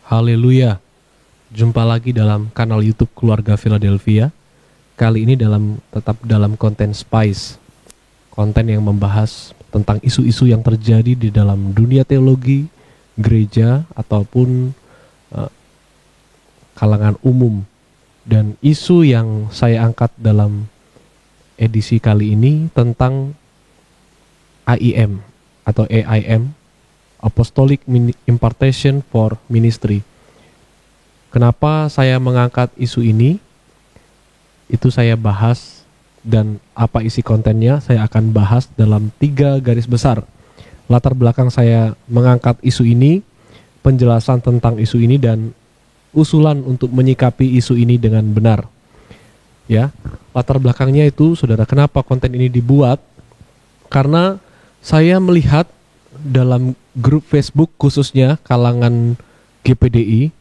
Haleluya. Jumpa lagi dalam kanal YouTube Keluarga Philadelphia. Kali ini tetap dalam konten Spice. Konten yang membahas tentang isu-isu yang terjadi di dalam dunia teologi, gereja ataupun kalangan umum. Dan isu yang saya angkat dalam edisi kali ini tentang AIM atau AIM, Apostolic Impartation for Ministry. Kenapa saya mengangkat isu ini? Itu saya bahas, dan apa isi kontennya saya akan bahas dalam 3 garis besar. Latar belakang saya mengangkat isu ini, penjelasan tentang isu ini, dan usulan untuk menyikapi isu ini dengan benar. Ya, latar belakangnya itu, saudara, kenapa konten ini dibuat? Karena saya melihat dalam grup Facebook khususnya kalangan GPDI,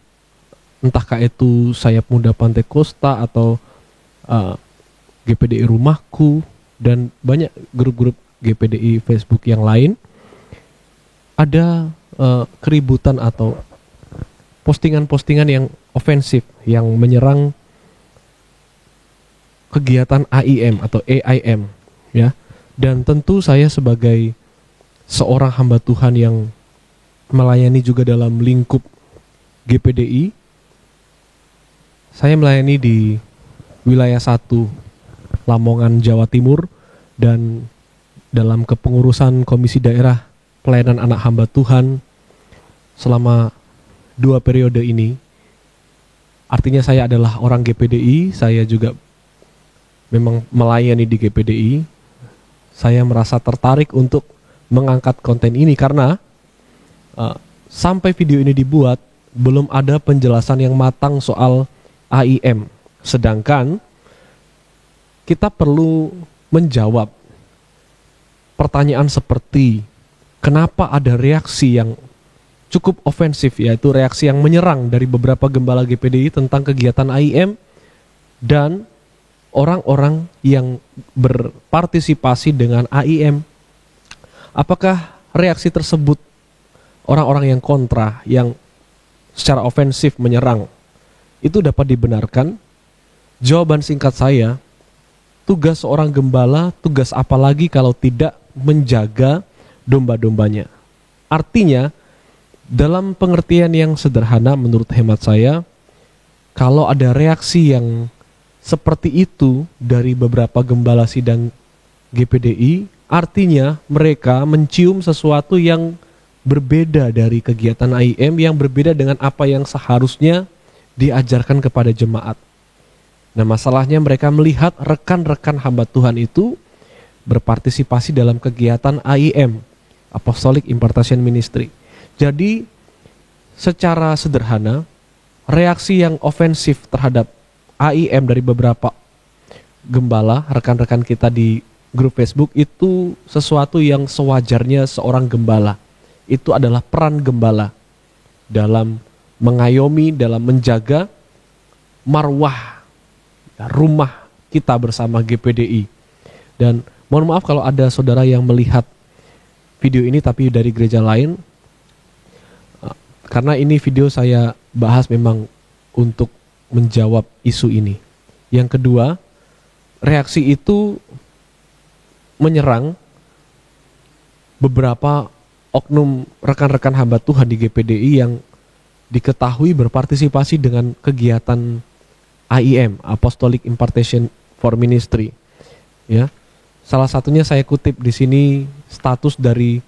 entahkah itu Sayap Muda Pantai Kosta atau GPDI Rumahku dan banyak grup-grup GPDI Facebook yang lain, ada keributan atau postingan-postingan yang ofensif yang menyerang kegiatan AIM atau AIM, ya. Dan tentu saya sebagai seorang hamba Tuhan yang melayani juga dalam lingkup GPDI, saya melayani di wilayah 1 Lamongan, Jawa Timur, dan dalam kepengurusan Komisi Daerah Pelayanan Anak Hamba Tuhan selama 2 periode ini. Artinya saya adalah orang GPDI, saya juga memang melayani di GPDI. Saya merasa tertarik untuk mengangkat konten ini karena sampai video ini dibuat belum ada penjelasan yang matang soal AIM. Sedangkan kita perlu menjawab pertanyaan seperti kenapa ada reaksi yang cukup ofensif, yaitu reaksi yang menyerang dari beberapa gembala GPDI tentang kegiatan AIM dan orang-orang yang berpartisipasi dengan AIM. Apakah reaksi tersebut orang-orang yang kontra, yang secara ofensif menyerang, itu dapat dibenarkan? Jawaban singkat saya, tugas seorang gembala, tugas apa lagi kalau tidak menjaga domba-dombanya. Artinya, dalam pengertian yang sederhana menurut hemat saya, kalau ada reaksi yang seperti itu dari beberapa gembala sidang GPDI, artinya mereka mencium sesuatu yang berbeda dari kegiatan AIM, yang berbeda dengan apa yang seharusnya diajarkan kepada jemaat. Nah, masalahnya mereka melihat rekan-rekan hamba Tuhan itu berpartisipasi dalam kegiatan AIM, Apostolic Impartation Ministry. Jadi, secara sederhana, reaksi yang ofensif terhadap AIM dari beberapa gembala, rekan-rekan kita di grup Facebook, itu sesuatu yang sewajarnya seorang gembala. Itu adalah peran gembala dalam mengayomi, dalam menjaga marwah rumah kita bersama GPDI. Dan mohon maaf kalau ada saudara yang melihat video ini tapi dari gereja lain, karena ini video saya bahas memang untuk menjawab isu ini. Yang kedua, reaksi itu menyerang beberapa oknum rekan-rekan hamba Tuhan di GPDI yang diketahui berpartisipasi dengan kegiatan AIM, Apostolic Impartation for Ministry. Ya, salah satunya saya kutip di sini status dari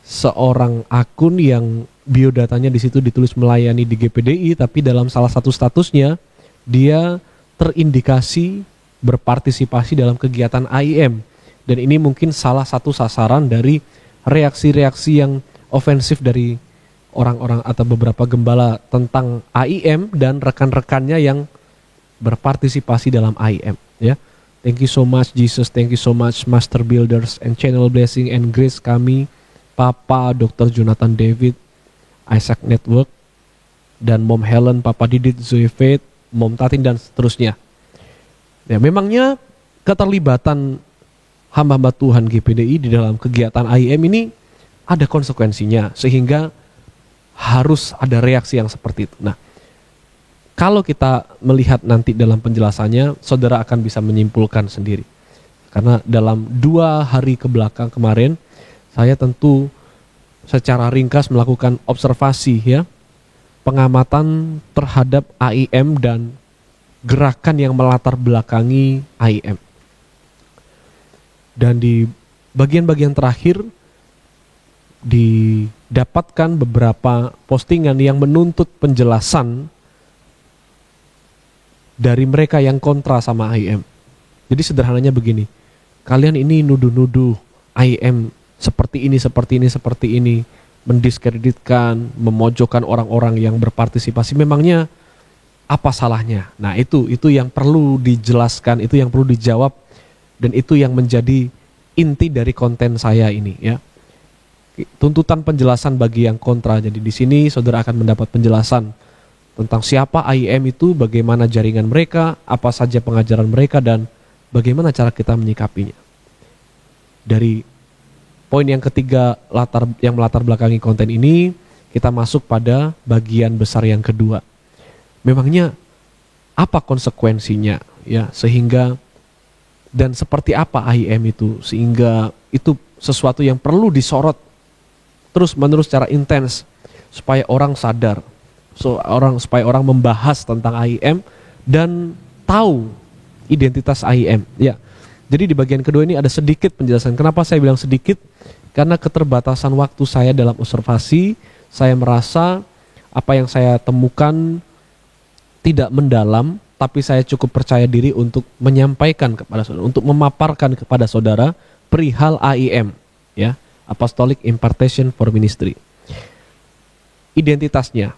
seorang akun yang biodatanya di situ ditulis melayani di GPDI, tapi dalam salah satu statusnya dia terindikasi berpartisipasi dalam kegiatan AIM. Dan ini mungkin salah satu sasaran dari reaksi-reaksi yang ofensif dari orang-orang atau beberapa gembala tentang AIM dan rekan-rekannya yang berpartisipasi dalam AIM. Ya, thank you so much Jesus, thank you so much Master Builders and Channel Blessing and Grace kami, Papa Dr. Jonathan David, Isaac Network, dan Mom Helen, Papa Didit, Zoe Faith, Mom Tatin, dan seterusnya. Ya, memangnya keterlibatan hamba-hamba Tuhan GPDI di dalam kegiatan AIM ini ada konsekuensinya, sehingga harus ada reaksi yang seperti itu. Nah, kalau kita melihat nanti dalam penjelasannya, saudara akan bisa menyimpulkan sendiri. Karena dalam 2 hari kebelakang kemarin, saya tentu secara ringkas melakukan observasi ya, pengamatan terhadap AIM dan gerakan yang melatar belakangi AIM. Dan di bagian-bagian terakhir didapatkan beberapa postingan yang menuntut penjelasan dari mereka yang kontra sama AIM. Jadi sederhananya begini, kalian ini nuduh-nuduh AIM seperti ini, seperti ini, seperti ini, mendiskreditkan, memojokkan orang-orang yang berpartisipasi. Memangnya apa salahnya? Nah itu yang perlu dijelaskan, itu yang perlu dijawab, dan itu yang menjadi inti dari konten saya ini ya. Tuntutan penjelasan bagi yang kontra. Jadi di sini saudara akan mendapat penjelasan tentang siapa AIM itu, bagaimana jaringan mereka, apa saja pengajaran mereka, dan bagaimana cara kita menyikapinya. Dari poin yang ketiga yang melatar belakangi konten ini, kita masuk pada bagian besar yang kedua. Memangnya apa konsekuensinya ya, sehingga dan seperti apa AIM itu, sehingga itu sesuatu yang perlu disorot terus-menerus secara intens supaya orang sadar, supaya orang membahas tentang AIM dan tahu identitas AIM ya. Jadi di bagian kedua ini ada sedikit penjelasan. Kenapa saya bilang sedikit? Karena keterbatasan waktu saya dalam observasi, saya merasa apa yang saya temukan tidak mendalam, tapi saya cukup percaya diri untuk menyampaikan kepada saudara, untuk memaparkan kepada saudara perihal AIM ya. Apostolic Impartation for Ministry. Identitasnya.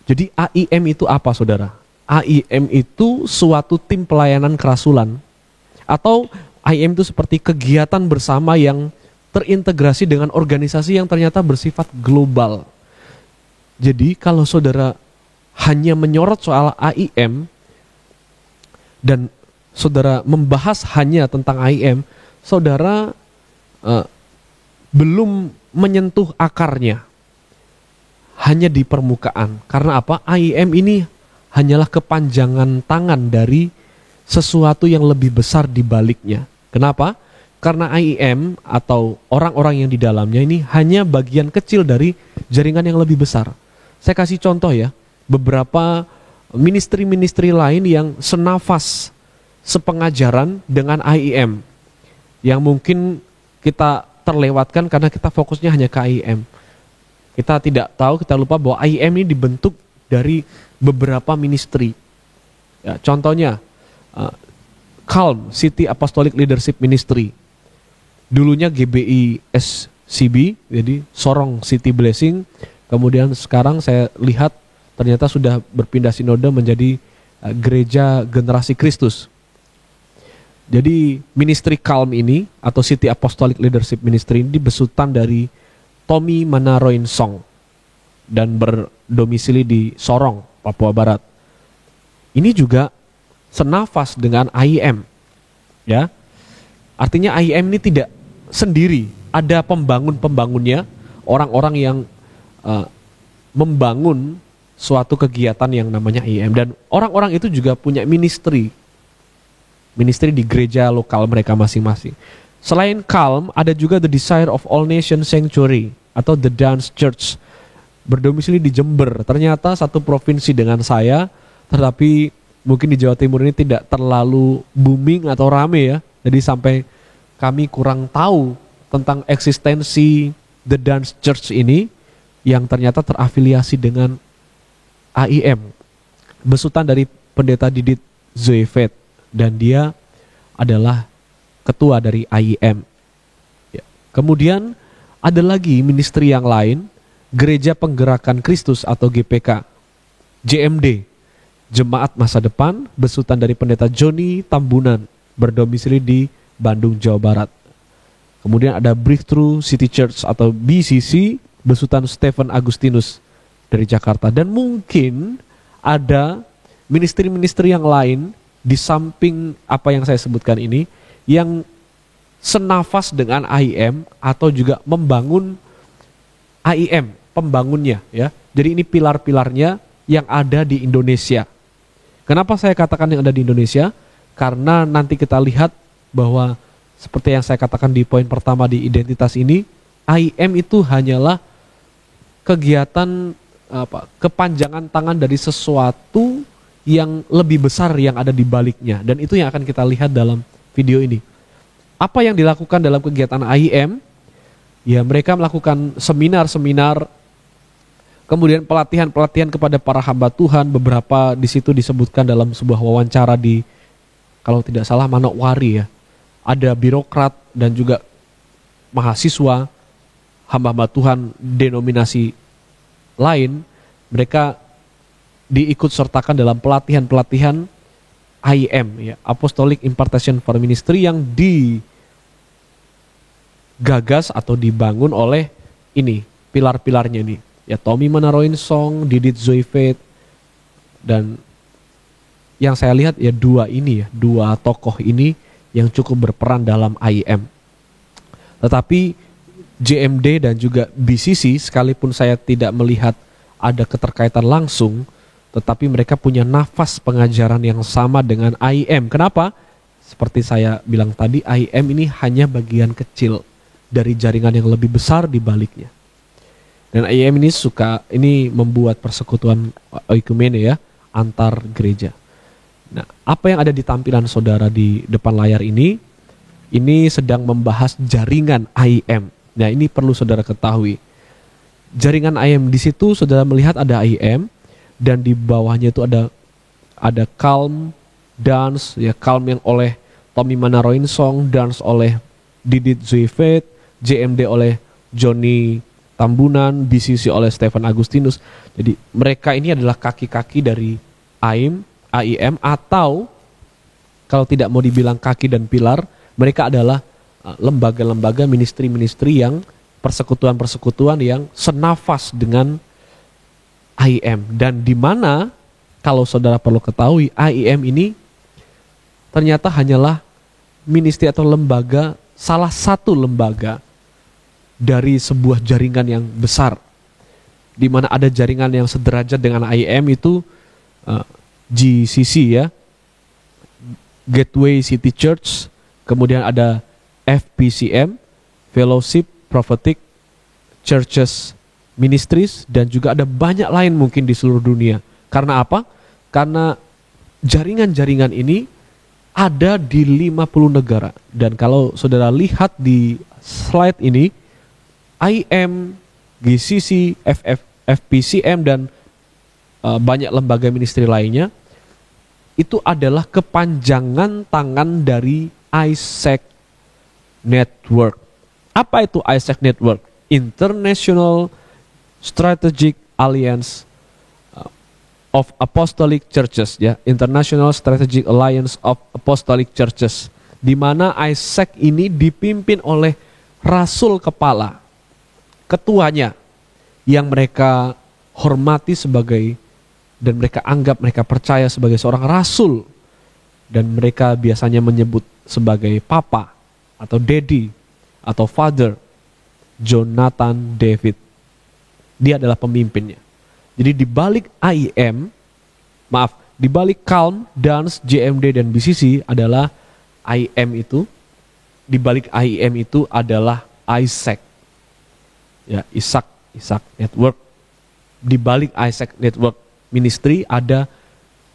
Jadi AIM itu apa saudara? AIM itu suatu tim pelayanan kerasulan. Atau AIM itu seperti kegiatan bersama yang terintegrasi dengan organisasi yang ternyata bersifat global. Jadi kalau saudara hanya menyorot soal AIM dan saudara membahas hanya tentang AIM, saudara belum menyentuh akarnya, hanya di permukaan. Karena apa? AIM ini hanyalah kepanjangan tangan dari sesuatu yang lebih besar di baliknya. Kenapa? Karena AIM atau orang-orang yang di dalamnya ini hanya bagian kecil dari jaringan yang lebih besar. Saya kasih contoh ya, beberapa ministry-ministry lain yang senafas sepengajaran dengan AIM, yang mungkin kita terlewatkan karena kita fokusnya hanya ke AIM. Kita tidak tahu, kita lupa bahwa AIM ini dibentuk dari beberapa ministry. Ya, contohnya, CALM, City Apostolic Leadership Ministry. Dulunya GBI SCB, jadi Sorong City Blessing. Kemudian sekarang saya lihat ternyata sudah berpindah sinode menjadi Gereja Generasi Kristus. Jadi ministry CALM ini atau City Apostolic Leadership Ministry ini besutan dari Tommy Manaroin Song dan berdomisili di Sorong, Papua Barat. Ini juga senafas dengan AIM. Ya. Artinya AIM ini tidak sendiri, ada pembangun-pembangunnya, orang-orang yang membangun suatu kegiatan yang namanya AIM, dan orang-orang itu juga punya ministry di gereja lokal mereka masing-masing. Selain CALM, ada juga The Desire of All Nations Sanctuary atau The Dance Church, berdomisili di Jember. Ternyata satu provinsi dengan saya, tetapi mungkin di Jawa Timur ini tidak terlalu booming atau rame ya. Jadi sampai kami kurang tahu tentang eksistensi The Dance Church ini yang ternyata terafiliasi dengan AIM. Besutan dari Pendeta Didit Zoefet, dan dia adalah ketua dari AIM. Ya. Kemudian ada lagi ministry yang lain, Gereja Penggerakan Kristus atau GPK, JMD, Jemaat Masa Depan, besutan dari Pendeta Joni Tambunan, berdomisili di Bandung, Jawa Barat. Kemudian ada Breakthrough City Church atau BCC, besutan Stephen Agustinus dari Jakarta. Dan mungkin ada ministry-ministry yang lain di samping apa yang saya sebutkan ini, yang senafas dengan AIM atau juga membangun AIM pembangunnya ya. Jadi ini pilar-pilarnya yang ada di Indonesia. Kenapa saya katakan yang ada di Indonesia? Karena nanti kita lihat bahwa seperti yang saya katakan di poin pertama di identitas ini, IM itu hanyalah kegiatan kepanjangan tangan dari sesuatu yang lebih besar yang ada di baliknya, dan itu yang akan kita lihat dalam video ini. Apa yang dilakukan dalam kegiatan IM? Ya, mereka melakukan seminar-seminar, kemudian pelatihan-pelatihan kepada para hamba Tuhan. Beberapa di situ disebutkan dalam sebuah wawancara di, kalau tidak salah, Manokwari ya. Ada birokrat dan juga mahasiswa, hamba-hamba Tuhan denominasi lain, mereka diikut sertakan dalam pelatihan-pelatihan IM ya, Apostolic Impartation for Ministry, yang digagas atau dibangun oleh ini, pilar-pilarnya ini. Ya, Tommy Manaroin Song, Didit Zoifet, dan yang saya lihat ya dua tokoh ini yang cukup berperan dalam IM. Tetapi JMD dan juga BCC, sekalipun saya tidak melihat ada keterkaitan langsung, tetapi mereka punya nafas pengajaran yang sama dengan IM. Kenapa? Seperti saya bilang tadi, IM ini hanya bagian kecil dari jaringan yang lebih besar di baliknya. Dan IM ini membuat persekutuan oikumene ya, antar gereja. Nah, apa yang ada di tampilan saudara di depan layar ini sedang membahas jaringan IM. Nah, ini perlu saudara ketahui. Jaringan IM di situ saudara melihat ada IM, dan di bawahnya itu ada Calm, Dance, ya, Calm yang oleh Tommy Manaroin Song, Dance oleh Didit Zoifet, JMD oleh Johnny Tambunan, BCC oleh Stephen Agustinus. Jadi mereka ini adalah kaki-kaki dari AIM, atau kalau tidak mau dibilang kaki dan pilar, mereka adalah lembaga-lembaga, ministry-ministry yang persekutuan-persekutuan yang senafas dengan IM. Dan di mana, kalau saudara perlu ketahui, IM ini ternyata hanyalah ministry atau lembaga, salah satu lembaga dari sebuah jaringan yang besar, di mana ada jaringan yang sederajat dengan IM itu GCC ya, Gateway City Church, kemudian ada FPCM, Fellowship Prophetic Churches Ministries, dan juga ada banyak lain mungkin di seluruh dunia. Karena apa? Karena jaringan-jaringan ini ada di 50 negara. Dan kalau saudara lihat di slide ini, IM, GCC, FPCM, dan banyak lembaga ministry lainnya, itu adalah kepanjangan tangan dari ISEC Network. Apa itu ISEC Network? International Strategic Alliance of Apostolic Churches, ya, International Strategic Alliance of Apostolic Churches, di mana ISEC ini dipimpin oleh rasul kepala, ketuanya, yang mereka hormati sebagai, dan mereka anggap, mereka percaya sebagai seorang rasul, dan mereka biasanya menyebut sebagai papa atau daddy atau father, Jonathan David. Dia adalah pemimpinnya. Jadi di balik di balik Calm, Dance, JMD, dan BCC adalah IM itu, di balik IM itu adalah ISEC. Ya, Isaac Network. Di balik ISEC Network Ministry ada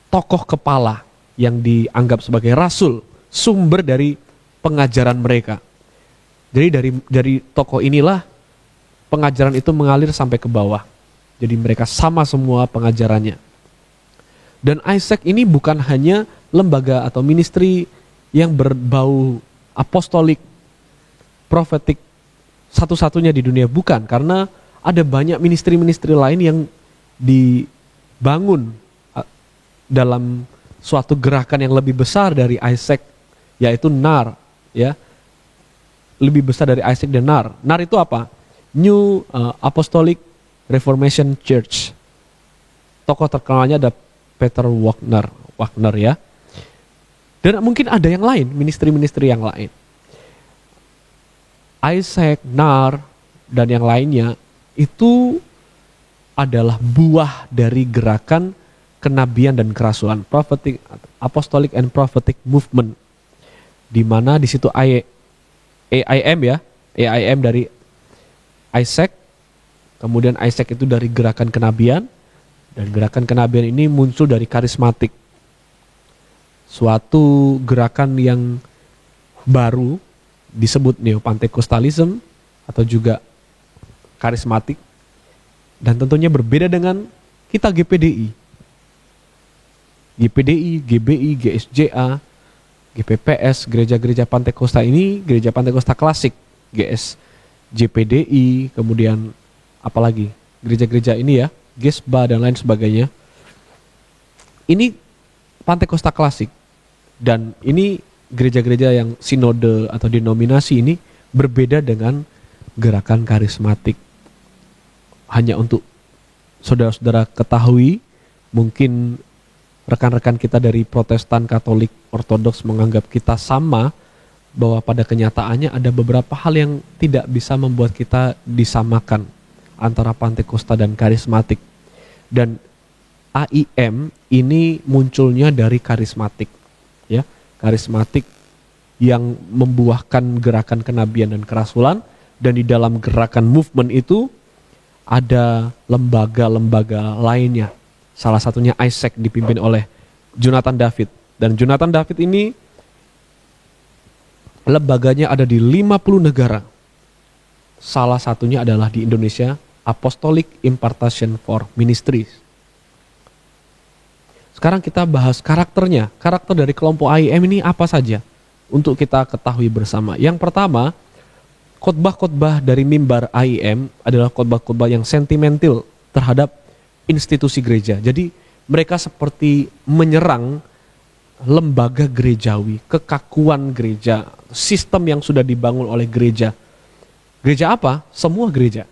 tokoh kepala yang dianggap sebagai rasul, sumber dari pengajaran mereka. Jadi dari tokoh inilah pengajaran itu mengalir sampai ke bawah. Jadi mereka sama semua pengajarannya. Dan ISEC ini bukan hanya lembaga atau ministry yang berbau apostolik, profetik satu-satunya di dunia, bukan. Karena ada banyak ministry-ministry lain yang dibangun dalam suatu gerakan yang lebih besar dari ISEC, yaitu NAR, ya. Lebih besar dari ISEC dan NAR. NAR itu apa? New Apostolic Reformation Church. Tokoh terkenalnya ada Peter Wagner ya. Dan mungkin ada yang lain, ministry-ministry yang lain. ISEC, NAR, dan yang lainnya itu adalah buah dari gerakan kenabian dan kerasulan, prophetic, apostolic and prophetic movement, di mana di situ AIM ya, AIM dari Isaac, kemudian Isaac itu dari gerakan kenabian, dan gerakan kenabian ini muncul dari karismatik, suatu gerakan yang baru disebut Neopantekostalism atau juga karismatik, dan tentunya berbeda dengan kita GPDI, GBI, GSJA, GPPS, gereja-gereja Pantekosta ini, gereja Pantekosta klasik, GSJPDI, kemudian apalagi gereja-gereja ini ya, Gesba dan lain sebagainya. Ini Pantekosta klasik, dan ini gereja-gereja yang sinode atau denominasi ini berbeda dengan gerakan karismatik. Hanya untuk saudara-saudara ketahui, mungkin rekan-rekan kita dari Protestan, Katolik, Ortodoks menganggap kita sama, bahwa pada kenyataannya ada beberapa hal yang tidak bisa membuat kita disamakan antara Pantekosta dan karismatik. Dan AIM ini munculnya dari karismatik, ya, karismatik yang membuahkan gerakan kenabian dan kerasulan, dan di dalam gerakan movement itu ada lembaga-lembaga lainnya. Salah satunya Isaac dipimpin oleh Jonathan David. Dan Jonathan David ini lembaganya ada di 50 negara. Salah satunya adalah di Indonesia, Apostolic Impartation for Ministries. Sekarang kita bahas karakternya. Karakter dari kelompok AIM ini apa saja? Untuk kita ketahui bersama. Yang pertama, khotbah-khotbah dari mimbar AIM adalah khotbah-khotbah yang sentimental terhadap institusi gereja. Jadi mereka seperti menyerang lembaga gerejawi, kekakuan gereja, sistem yang sudah dibangun oleh gereja. Gereja apa? Semua gereja.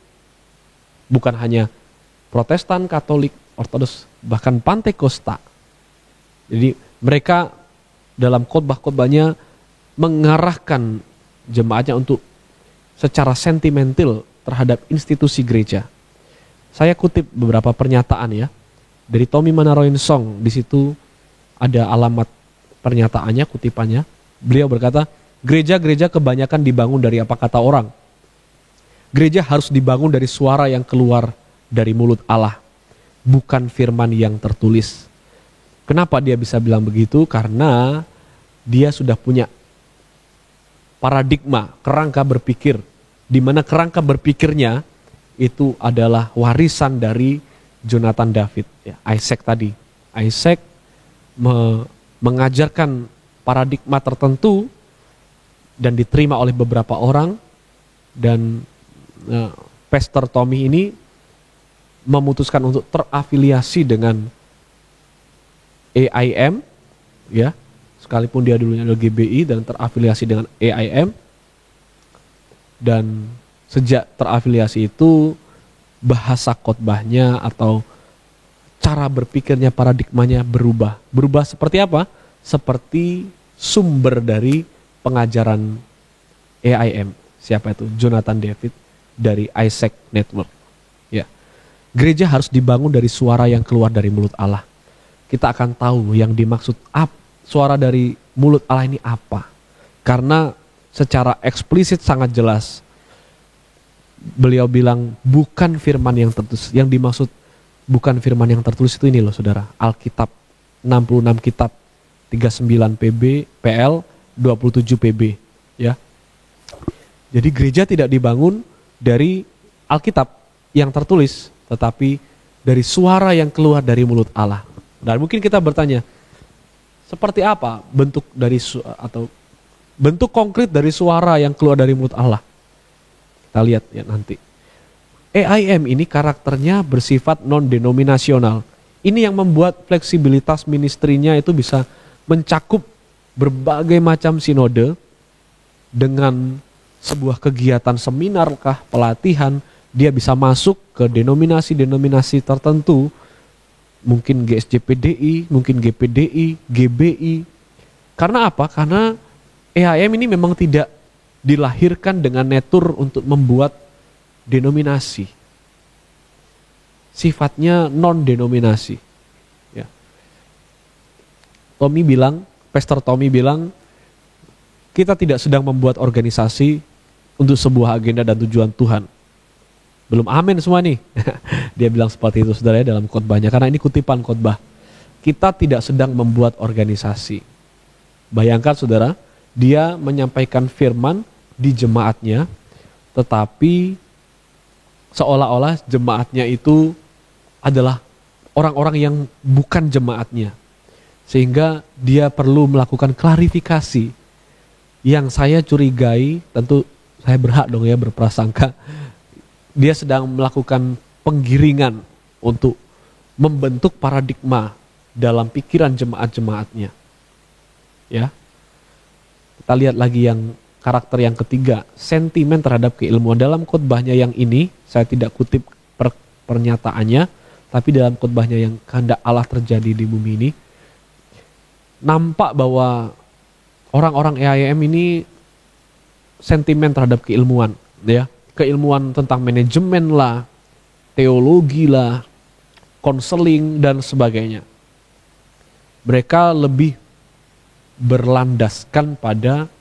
Bukan hanya Protestan, Katolik, Ortodoks, bahkan Pantekosta. Jadi mereka dalam khotbah-khotbahnya mengarahkan jemaatnya untuk secara sentimental terhadap institusi gereja. Saya kutip beberapa pernyataan ya dari Tommy Manaroin Song. Di situ ada alamat pernyataannya, kutipannya. Beliau berkata, gereja-gereja kebanyakan dibangun dari apa kata orang. Gereja harus dibangun dari suara yang keluar dari mulut Allah, bukan firman yang tertulis. Kenapa dia bisa bilang begitu? Karena dia sudah punya paradigma, kerangka berpikir, di mana kerangka berpikirnya itu adalah warisan dari Jonathan David, ya, Isaac tadi. Isaac mengajarkan paradigma tertentu dan diterima oleh beberapa orang, dan Pastor Tommy ini memutuskan untuk terafiliasi dengan AIM, ya, sekalipun dia dulunya adalah GBI dan terafiliasi dengan AIM. Dan sejak terafiliasi itu bahasa khotbahnya atau cara berpikirnya, paradigmanya berubah. Berubah seperti apa? Seperti sumber dari pengajaran AIM. Siapa itu? Jonathan David dari Isaac Network. Ya. Gereja harus dibangun dari suara yang keluar dari mulut Allah. Kita akan tahu yang dimaksud suara dari mulut Allah ini apa. Karena secara eksplisit sangat jelas beliau bilang bukan firman yang tertulis. Yang dimaksud bukan firman yang tertulis itu ini loh saudara, Alkitab 66 kitab, 39 PB, PL, 27 PB, ya. Jadi gereja tidak dibangun dari Alkitab yang tertulis, tetapi dari suara yang keluar dari mulut Allah. Dan mungkin kita bertanya, seperti apa bentuk dari atau bentuk konkret dari suara yang keluar dari mulut Allah? Kita lihat ya nanti. AIM ini karakternya bersifat non-denominasional. Ini yang membuat fleksibilitas ministrinya itu bisa mencakup berbagai macam sinode dengan sebuah kegiatan seminar kah, pelatihan, dia bisa masuk ke denominasi-denominasi tertentu, mungkin GSJPDI, mungkin GPDI, GBI. Karena apa? Karena AIM ini memang tidak dilahirkan dengan netur untuk membuat denominasi. sifatnya non-denominasi. Ya. Pastor Tommy bilang, kita tidak sedang membuat organisasi untuk sebuah agenda dan tujuan Tuhan. Belum amin semua nih. Dia bilang seperti itu saudara dalam khotbahnya, karena ini kutipan khotbah. Kita tidak sedang membuat organisasi. Bayangkan saudara, dia menyampaikan firman di jemaatnya, tetapi seolah-olah jemaatnya itu adalah orang-orang yang bukan jemaatnya. Sehingga dia perlu melakukan klarifikasi. Yang saya curigai, tentu saya berhak dong ya berprasangka, dia sedang melakukan penggiringan untuk membentuk paradigma dalam pikiran jemaat-jemaatnya. Ya. Kita lihat lagi yang karakter yang ketiga, sentimen terhadap keilmuan. Dalam khotbahnya yang ini, saya tidak kutip pernyataannya, tapi dalam khotbahnya yang kehendak Allah terjadi di bumi ini, nampak bahwa orang-orang EIM ini sentimen terhadap keilmuan, ya. Keilmuan tentang manajemen lah, teologi lah, konseling dan sebagainya. Mereka lebih berlandaskan pada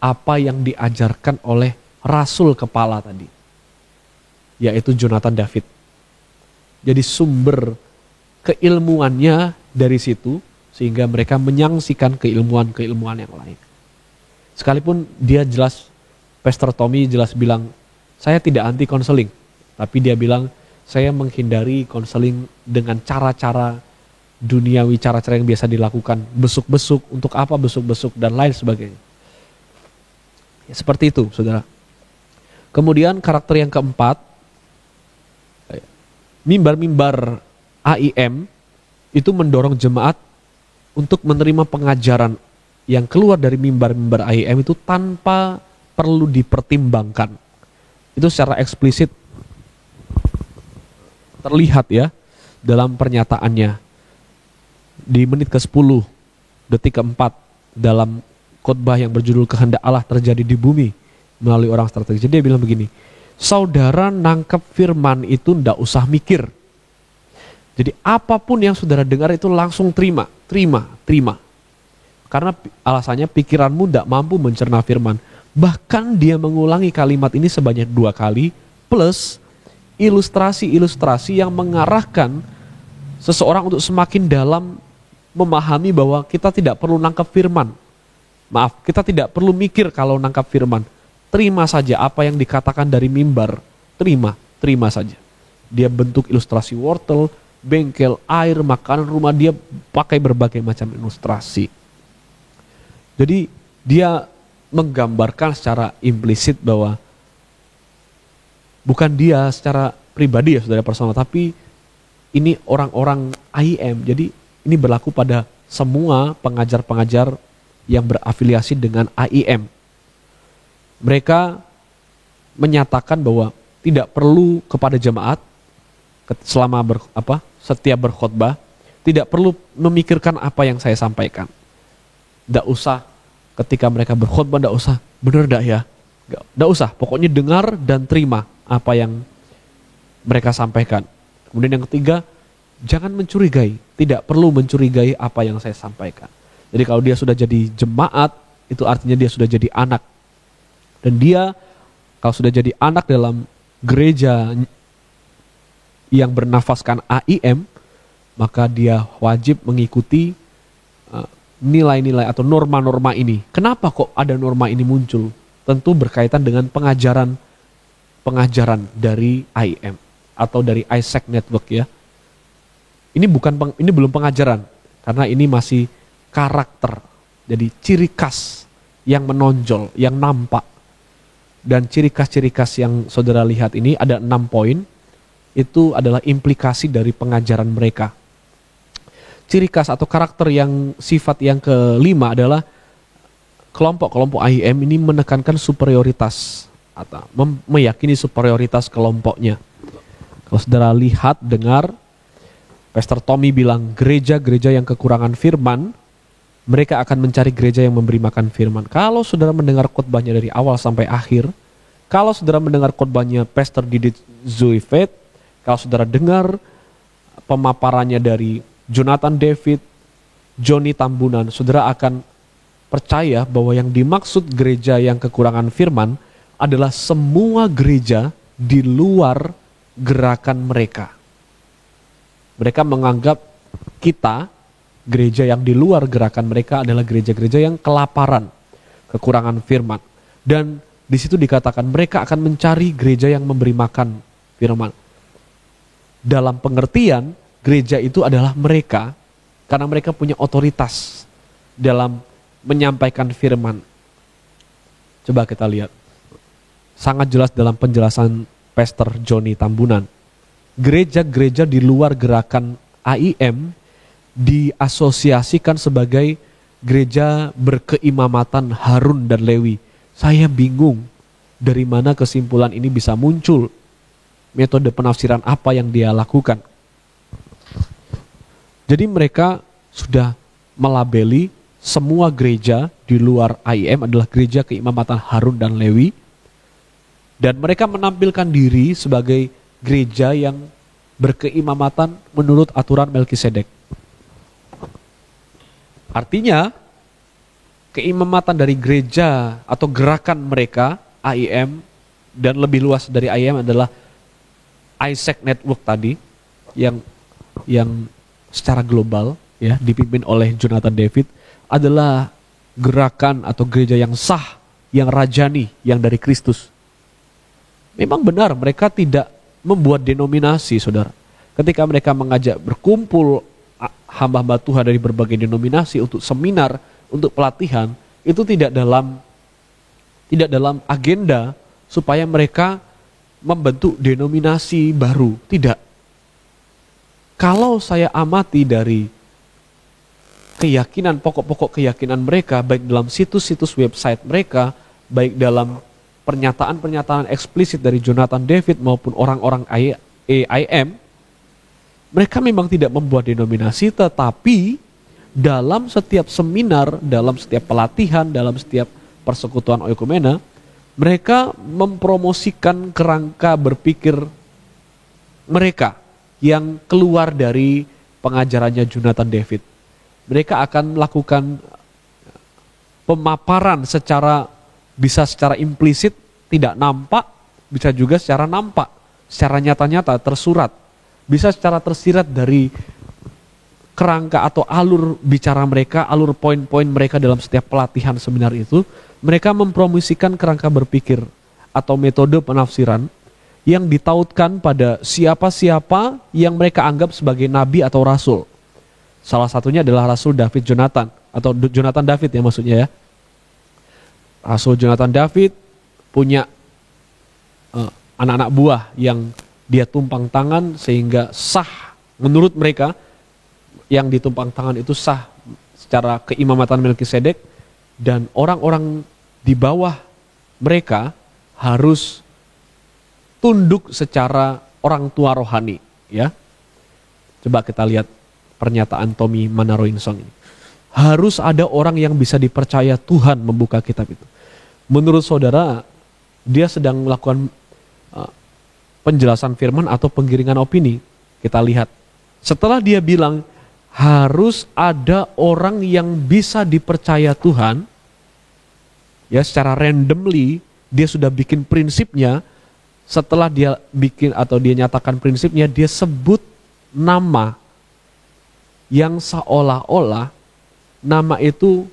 apa yang diajarkan oleh rasul kepala tadi, yaitu Jonathan David. Jadi sumber keilmuannya dari situ, sehingga mereka menyaksikan keilmuan-keilmuan yang lain. Sekalipun dia jelas, Pastor Tommy jelas bilang, saya tidak anti konseling, tapi dia bilang, saya menghindari konseling dengan cara-cara duniawi, cara-cara yang biasa dilakukan, besuk-besuk, untuk apa besuk-besuk dan lain sebagainya. Ya, seperti itu, saudara. Kemudian karakter yang keempat, mimbar-mimbar AIM itu mendorong jemaat untuk menerima pengajaran yang keluar dari mimbar-mimbar AIM itu tanpa perlu dipertimbangkan. Itu secara eksplisit terlihat ya dalam pernyataannya. Di menit ke-10, detik ke-4 dalam khotbah yang berjudul Kehendak Allah Terjadi di Bumi melalui orang strategis. Jadi dia bilang begini, saudara nangkep firman itu ndak usah mikir. Jadi apapun yang saudara dengar itu langsung terima. Karena alasannya pikiranmu ndak mampu mencerna firman. Bahkan dia mengulangi kalimat ini sebanyak 2 kali, plus ilustrasi-ilustrasi yang mengarahkan seseorang untuk semakin dalam memahami bahwa kita tidak perlu nangkap firman. Maaf, kita tidak perlu mikir kalau nangkap firman. Terima saja apa yang dikatakan dari mimbar. Terima saja. Dia bentuk ilustrasi wortel, bengkel, air, makanan, rumah. Dia pakai berbagai macam ilustrasi. Jadi dia menggambarkan secara implisit bahwa bukan dia secara pribadi ya saudara personal, tapi ini orang-orang AIM. Jadi ini berlaku pada semua pengajar-pengajar yang berafiliasi dengan AIM. Mereka menyatakan bahwa tidak perlu kepada jemaat selama setiap berkhotbah, tidak perlu memikirkan apa yang saya sampaikan. Tidak usah ketika mereka berkhotbah, tidak usah, benar tidak ya? Tidak usah, pokoknya dengar dan terima apa yang mereka sampaikan. Kemudian yang ketiga, jangan mencurigai, tidak perlu mencurigai apa yang saya sampaikan. Jadi kalau dia sudah jadi jemaat, itu artinya dia sudah jadi anak. Dan dia kalau sudah jadi anak dalam gereja yang bernafaskan AIM, maka dia wajib mengikuti nilai-nilai atau norma-norma ini. Kenapa kok ada norma ini muncul? Tentu berkaitan dengan pengajaran dari AIM atau dari Isaac Network ya. Ini belum pengajaran, karena ini masih karakter. Jadi ciri khas yang menonjol, yang nampak. Dan ciri khas yang saudara lihat ini ada 6 poin. Itu adalah implikasi dari pengajaran mereka. Ciri khas atau karakter yang sifat yang kelima adalah kelompok-kelompok AIM ini menekankan superioritas atau meyakini superioritas kelompoknya. Kalau saudara lihat, dengar, Pastor Tommy bilang gereja-gereja yang kekurangan firman, mereka akan mencari gereja yang memberi makan firman. Kalau saudara mendengar khotbahnya dari awal sampai akhir, kalau saudara mendengar khotbahnya Pastor Didit Zuifet, Kalau saudara dengar pemaparannya dari Jonathan David, Johnny Tambunan, saudara akan percaya bahwa yang dimaksud gereja yang kekurangan firman adalah semua gereja di luar gerakan mereka. Mereka menganggap kita, gereja yang di luar gerakan mereka adalah gereja-gereja yang kelaparan, kekurangan firman. Dan di situ dikatakan mereka akan mencari gereja yang memberi makan firman. Dalam pengertian, gereja itu adalah mereka, karena mereka punya otoritas dalam menyampaikan firman. Coba kita lihat. Sangat jelas dalam penjelasan Pastor Johnny Tambunan. Gereja-gereja di luar gerakan AIM diasosiasikan sebagai gereja berkeimamatan Harun dan Lewi. Saya bingung dari mana kesimpulan ini bisa muncul. Metode penafsiran apa yang dia lakukan. Jadi mereka sudah melabeli semua gereja di luar AIM adalah gereja keimamatan Harun dan Lewi. Dan mereka menampilkan diri sebagai gereja yang berkeimamatan menurut aturan Melkisedek. Artinya, keimamatan dari gereja atau gerakan mereka, AIM, dan lebih luas dari AIM adalah Isaac Network tadi, yang secara global ya dipimpin oleh Jonathan David, adalah gerakan atau gereja yang sah, yang rajani, yang dari Kristus. Memang benar mereka tidak membuat denominasi, saudara. Ketika mereka mengajak berkumpul hamba-hamba Tuhan dari berbagai denominasi untuk seminar, untuk pelatihan, itu tidak dalam agenda supaya mereka membentuk denominasi baru. Tidak. Kalau saya amati dari keyakinan, pokok-pokok keyakinan mereka, baik dalam situs-situs website mereka, baik dalam pernyataan-pernyataan eksplisit dari Jonathan David maupun orang-orang AIM, mereka memang tidak membuat denominasi, tetapi dalam setiap seminar, dalam setiap pelatihan, dalam setiap persekutuan oikumena, mereka mempromosikan kerangka berpikir mereka yang keluar dari pengajarannya Jonathan David. Mereka akan melakukan pemaparan bisa secara implisit, tidak nampak, bisa juga secara nampak, secara nyata-nyata, tersurat. Bisa secara tersirat dari kerangka atau alur bicara mereka, alur poin-poin mereka dalam setiap pelatihan seminar itu. Mereka mempromosikan kerangka berpikir atau metode penafsiran yang ditautkan pada siapa-siapa yang mereka anggap sebagai nabi atau rasul. Salah satunya adalah Rasul David Jonathan, atau Jonathan David ya maksudnya ya. Rasul Jonathan David punya anak-anak buah yang dia tumpang tangan sehingga sah menurut mereka, yang ditumpang tangan itu sah secara keimamatan Melkisedek, dan orang-orang di bawah mereka harus tunduk secara orang tua rohani ya. Coba kita lihat pernyataan Tommy Manaroinsong ini. Harus ada orang yang bisa dipercaya Tuhan membuka kitab itu. Menurut saudara, dia sedang melakukan penjelasan firman atau penggiringan opini. Kita lihat. Setelah dia bilang, harus ada orang yang bisa dipercaya Tuhan, ya secara randomly, dia sudah bikin prinsipnya. Setelah dia bikin atau dia nyatakan prinsipnya, dia sebut nama yang seolah-olah nama itu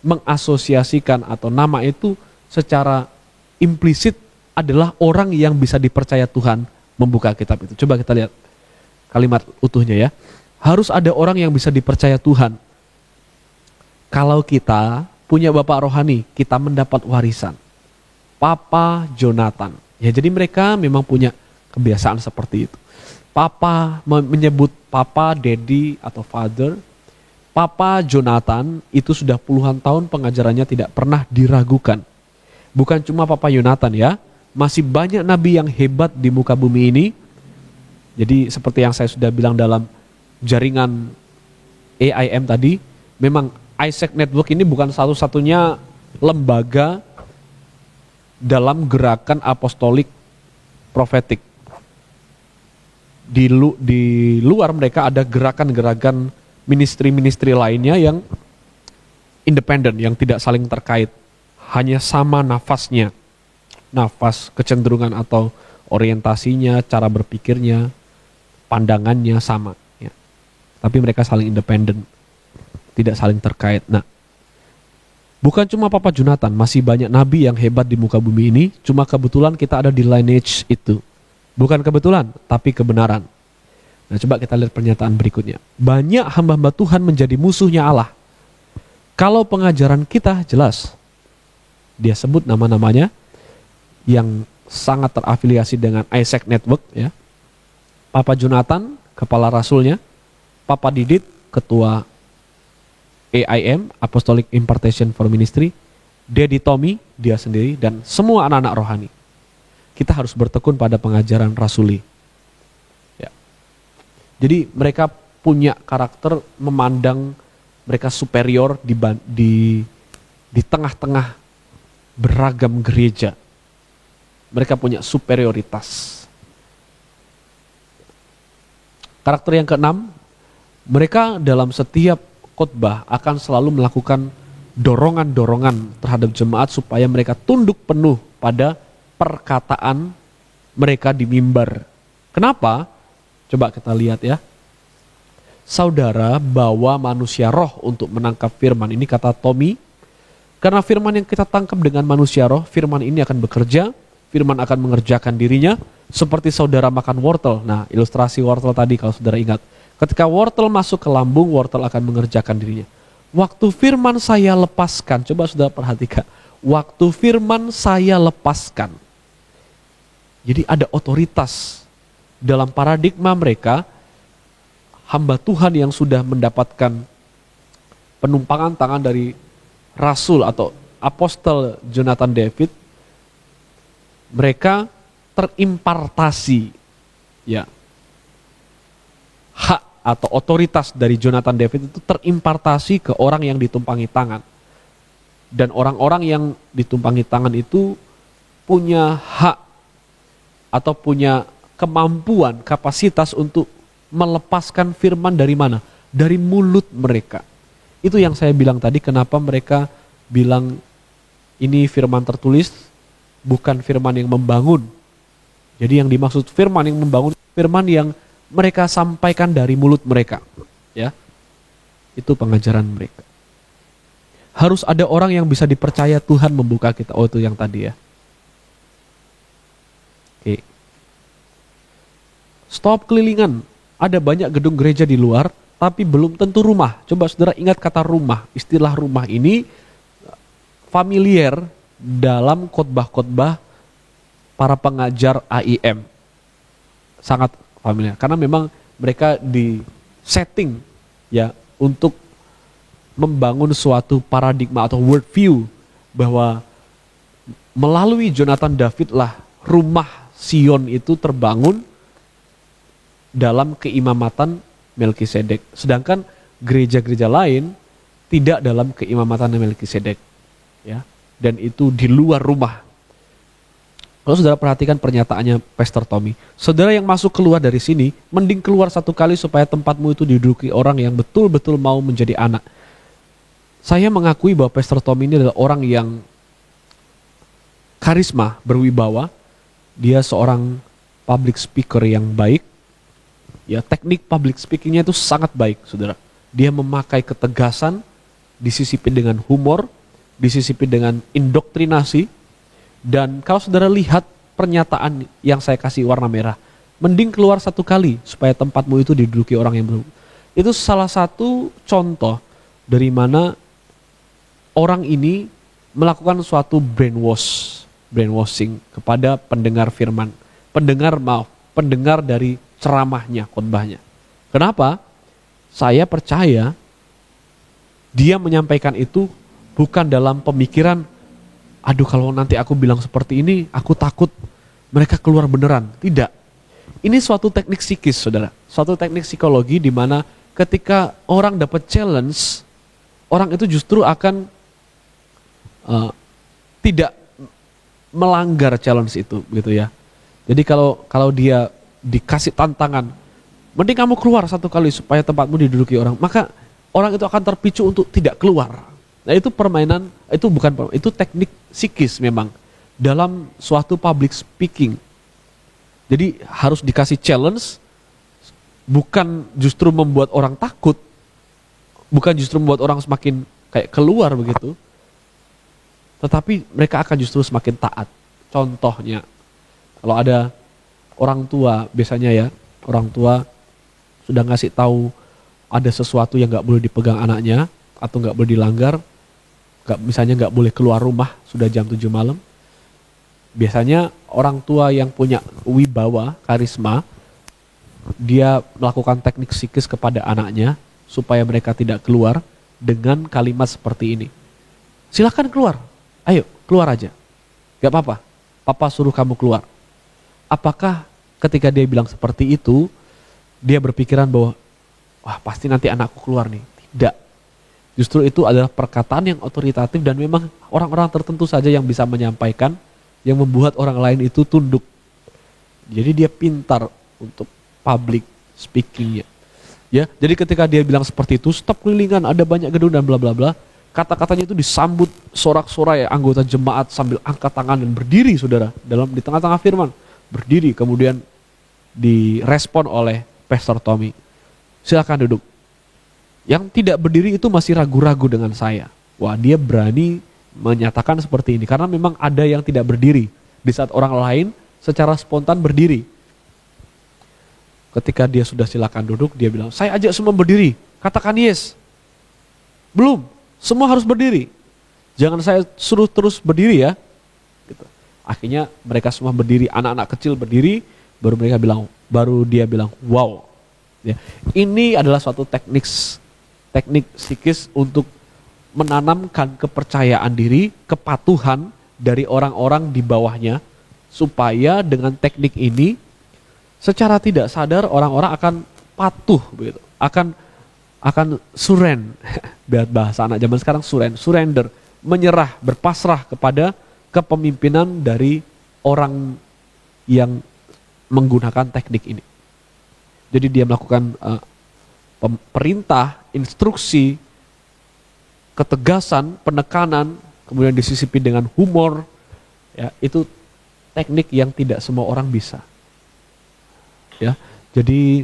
mengasosiasikan atau nama itu secara implisit adalah orang yang bisa dipercaya Tuhan membuka kitab itu. Coba kita lihat kalimat utuhnya ya. Harus ada orang yang bisa dipercaya Tuhan. Kalau kita punya bapak rohani, kita mendapat warisan. Papa Jonathan. Ya jadi mereka memang punya kebiasaan seperti itu. Papa menyebut Papa, Daddy atau Father. Papa Jonathan itu sudah puluhan tahun pengajarannya tidak pernah diragukan. Bukan cuma Papa Jonathan ya, masih banyak nabi yang hebat di muka bumi ini. Jadi seperti yang saya sudah bilang dalam jaringan AIM tadi, memang Isaac Network ini bukan satu-satunya lembaga dalam gerakan apostolik profetik. di luar mereka ada gerakan-gerakan ministry-ministry lainnya yang independen, yang tidak saling terkait, hanya sama nafasnya, nafas kecenderungan atau orientasinya, cara berpikirnya, pandangannya sama, ya. Tapi mereka saling independen, tidak saling terkait. Nah, bukan cuma Papa Jonathan, masih banyak nabi yang hebat di muka bumi ini. Cuma kebetulan kita ada di lineage itu. Bukan kebetulan, tapi kebenaran. Nah, coba kita lihat pernyataan berikutnya. Banyak hamba-hamba Tuhan menjadi musuhnya Allah. Kalau pengajaran kita jelas, dia sebut nama-namanya yang sangat terafiliasi dengan Isaac Network, ya. Papa Jonathan, kepala rasulnya. Papa Didit, ketua AIM, Apostolic Impartation for Ministry. Daddy Tommy, dia sendiri, dan semua anak-anak rohani. Kita harus bertekun pada pengajaran rasuli. Ya. Jadi mereka punya karakter memandang mereka superior di tengah-tengah beragam gereja. Mereka punya superioritas. Karakter yang keenam, mereka dalam setiap khotbah akan selalu melakukan dorongan-dorongan terhadap jemaat supaya mereka tunduk penuh pada perkataan mereka di mimbar. Kenapa? Coba kita lihat ya. Saudara bawa manusia roh untuk menangkap firman. Ini kata Tommy. Karena firman yang kita tangkap dengan manusia roh, firman ini akan bekerja, firman akan mengerjakan dirinya, seperti saudara makan wortel. Nah, ilustrasi wortel tadi kalau saudara ingat. Ketika wortel masuk ke lambung, wortel akan mengerjakan dirinya. Waktu firman saya lepaskan, coba saudara perhatikan. Waktu firman saya lepaskan. Jadi ada otoritas dalam paradigma mereka, hamba Tuhan yang sudah mendapatkan penumpangan tangan dari Rasul atau Apostel Jonathan David, mereka terimpartasi ya hak atau otoritas dari Jonathan David itu terimpartasi ke orang yang ditumpangi tangan. Dan orang-orang yang ditumpangi tangan itu punya hak atau punya kemampuan, kapasitas untuk melepaskan firman dari mana? Dari mulut mereka. Itu yang saya bilang tadi, kenapa mereka bilang ini firman tertulis, bukan firman yang membangun. Jadi yang dimaksud firman yang membangun, firman yang mereka sampaikan dari mulut mereka. Ya, itu pengajaran mereka. Harus ada orang yang bisa dipercaya Tuhan membuka kita. Oh, itu yang tadi ya. Oke. Stop kelilingan. Ada banyak gedung gereja di luar, tapi belum tentu rumah. Coba saudara ingat kata rumah. Istilah rumah ini familiar dalam khotbah-khotbah para pengajar AIM. Sangat familiar. Karena memang mereka di setting ya untuk membangun suatu paradigma atau worldview bahwa melalui Jonathan David lah rumah Sion itu terbangun dalam keimamatan Melkisedek. Sedangkan gereja-gereja lain tidak dalam keimamatan Melkisedek. Ya, dan itu di luar rumah. Kalau saudara perhatikan pernyataannya Pastor Tommy, saudara yang masuk keluar dari sini, mending keluar satu kali supaya tempatmu itu diduduki orang yang betul-betul mau menjadi anak. Saya mengakui bahwa Pastor Tommy ini adalah orang yang karisma, berwibawa. Dia seorang public speaker yang baik. Ya, teknik public speakingnya itu sangat baik, saudara. Dia memakai ketegasan, disisipi dengan humor, disisipi dengan indoktrinasi. Dan kalau saudara lihat pernyataan yang saya kasih warna merah, mending keluar satu kali supaya tempatmu itu diduduki orang yang belum. Itu salah satu contoh dari mana orang ini melakukan suatu brainwashing kepada pendengar firman. Pendengar dari ceramahnya, khotbahnya. Kenapa? Saya percaya dia menyampaikan itu bukan dalam pemikiran, aduh kalau nanti aku bilang seperti ini, aku takut mereka keluar beneran. Tidak. Ini suatu teknik psikis, saudara. Suatu teknik psikologi di mana ketika orang dapat challenge, orang itu justru akan tidak melanggar challenge itu, gitu ya. Jadi kalau dia dikasih tantangan, mending kamu keluar satu kali supaya tempatmu diduduki orang, maka orang itu akan terpicu untuk tidak keluar. Nah itu permainan, itu bukan permainan, itu teknik psikis memang dalam suatu public speaking. Jadi harus dikasih challenge, bukan justru membuat orang takut, bukan justru membuat orang semakin kayak keluar begitu, tetapi mereka akan justru semakin taat. Contohnya, kalau ada orang tua, biasanya ya, orang tua sudah ngasih tahu ada sesuatu yang nggak boleh dipegang anaknya, atau nggak boleh dilanggar, misalnya nggak boleh keluar rumah sudah jam 7 malam. Biasanya orang tua yang punya wibawa, karisma, dia melakukan teknik psikis kepada anaknya supaya mereka tidak keluar dengan kalimat seperti ini. Silakan keluar, ayo keluar aja, gak apa-apa, papa suruh kamu keluar. Apakah ketika dia bilang seperti itu, dia berpikiran bahwa wah pasti nanti anakku keluar nih? Tidak. Justru itu adalah perkataan yang otoritatif dan memang orang-orang tertentu saja yang bisa menyampaikan, yang membuat orang lain itu tunduk. Jadi dia pintar untuk public speakingnya. Ya, jadi ketika dia bilang seperti itu, stop kelilingan, ada banyak gedung dan bla bla bla. Kata-katanya itu disambut sorak-sorai anggota jemaat sambil angkat tangan dan berdiri, saudara, di tengah-tengah firman. Berdiri, kemudian direspon oleh Pastor Tommy. Silakan duduk. Yang tidak berdiri itu masih ragu-ragu dengan saya. Wah, dia berani menyatakan seperti ini karena memang ada yang tidak berdiri di saat orang lain secara spontan berdiri. Ketika dia sudah silakan duduk, dia bilang, saya ajak semua berdiri, katakan yes. Belum, semua harus berdiri. Jangan saya suruh terus berdiri ya. Gitu. Akhirnya mereka semua berdiri, anak-anak kecil berdiri, baru dia bilang, wow. Ya. Ini adalah suatu teknik psikis untuk menanamkan kepercayaan diri, kepatuhan dari orang-orang di bawahnya, supaya dengan teknik ini secara tidak sadar orang-orang akan patuh begitu, akan bahasa anak zaman sekarang surrender, menyerah, berpasrah kepada kepemimpinan dari orang yang menggunakan teknik ini. Jadi dia melakukan perintah, instruksi, ketegasan, penekanan, kemudian disisipi dengan humor. Ya, itu teknik yang tidak semua orang bisa. Ya, jadi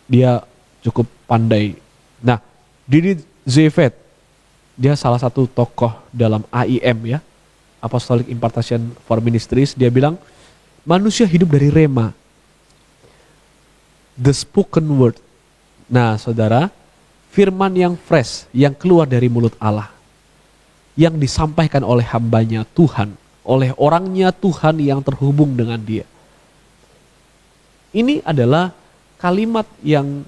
dia cukup pandai. Nah, Didi Zefet, dia salah satu tokoh dalam AIM ya, Apostolic Impartation for Ministries. Dia bilang, manusia hidup dari rema, the spoken word. Nah, saudara, firman yang fresh, yang keluar dari mulut Allah, yang disampaikan oleh hambanya Tuhan, oleh orangnya Tuhan yang terhubung dengan dia. Ini adalah kalimat yang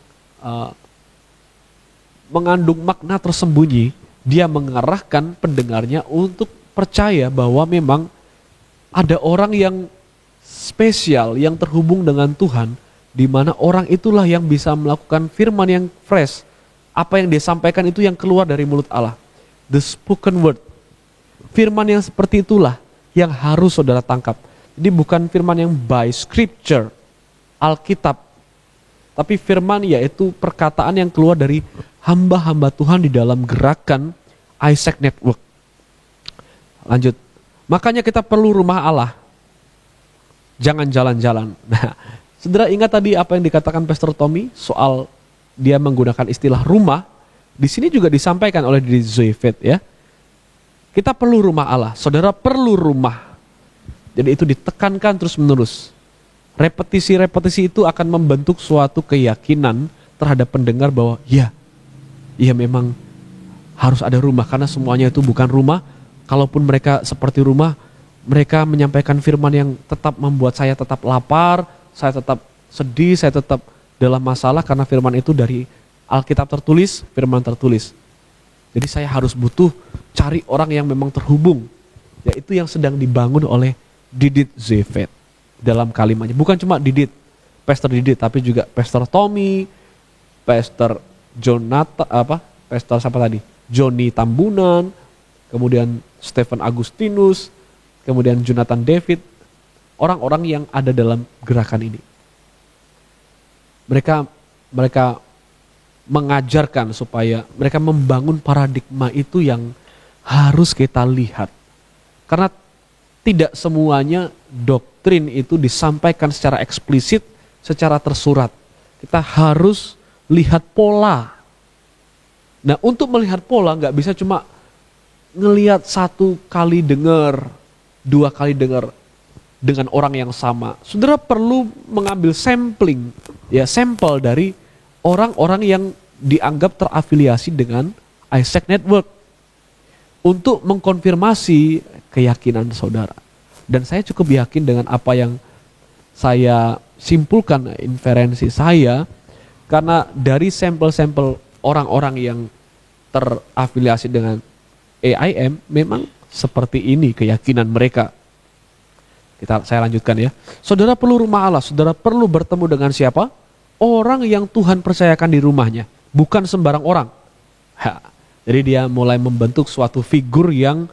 mengandung makna tersembunyi. Dia mengarahkan pendengarnya untuk percaya bahwa memang ada orang yang spesial yang terhubung dengan Tuhan, di mana orang itulah yang bisa melakukan firman yang fresh. Apa yang dia sampaikan itu yang keluar dari mulut Allah. The spoken word. Firman yang seperti itulah yang harus saudara tangkap. Jadi bukan firman yang by scripture, Alkitab, tapi firman yaitu perkataan yang keluar dari hamba-hamba Tuhan di dalam gerakan Isaac Network. Lanjut, makanya kita perlu rumah Allah, jangan jalan-jalan. Nah, saudara ingat tadi apa yang dikatakan Pastor Tommy soal dia menggunakan istilah rumah. Di sini juga disampaikan oleh Didi Zefet ya. Kita perlu rumah Allah, saudara perlu rumah. Jadi itu ditekankan terus menerus. Repetisi-repetisi itu akan membentuk suatu keyakinan terhadap pendengar bahwa ya memang harus ada rumah, karena semuanya itu bukan rumah. Kalaupun mereka seperti rumah, mereka menyampaikan firman yang tetap membuat saya tetap lapar, saya tetap sedih, saya tetap dalam masalah, karena firman itu dari Alkitab tertulis, firman tertulis. Jadi saya harus butuh cari orang yang memang terhubung. Yaitu yang sedang dibangun oleh Didi Zefet dalam kalimatnya. Bukan cuma Pastor Didit, tapi juga Pastor Tommy, Pastor Jonathan, Pastor siapa tadi? Johnny Tambunan, kemudian Stephen Agustinus, kemudian Jonathan David. orang-orang yang ada dalam gerakan ini. Mereka mengajarkan supaya mereka membangun paradigma itu yang harus kita lihat. Karena tidak semuanya doktrin itu disampaikan secara eksplisit, secara tersurat. Kita harus lihat pola. Nah, untuk melihat pola nggak bisa cuma ngelihat satu kali dengar, dua kali dengar dengan orang yang sama. Saudara perlu mengambil sampling, ya sampel dari orang-orang yang dianggap terafiliasi dengan Isaac Network untuk mengkonfirmasi keyakinan saudara. Dan saya cukup yakin dengan apa yang saya simpulkan inferensi saya, karena dari sampel-sampel orang-orang yang terafiliasi dengan AIM memang seperti ini keyakinan mereka. Saya lanjutkan ya. Saudara perlu rumah Allah, saudara perlu bertemu dengan siapa? Orang yang Tuhan percayakan di rumahnya, bukan sembarang orang. Jadi dia mulai membentuk suatu figur yang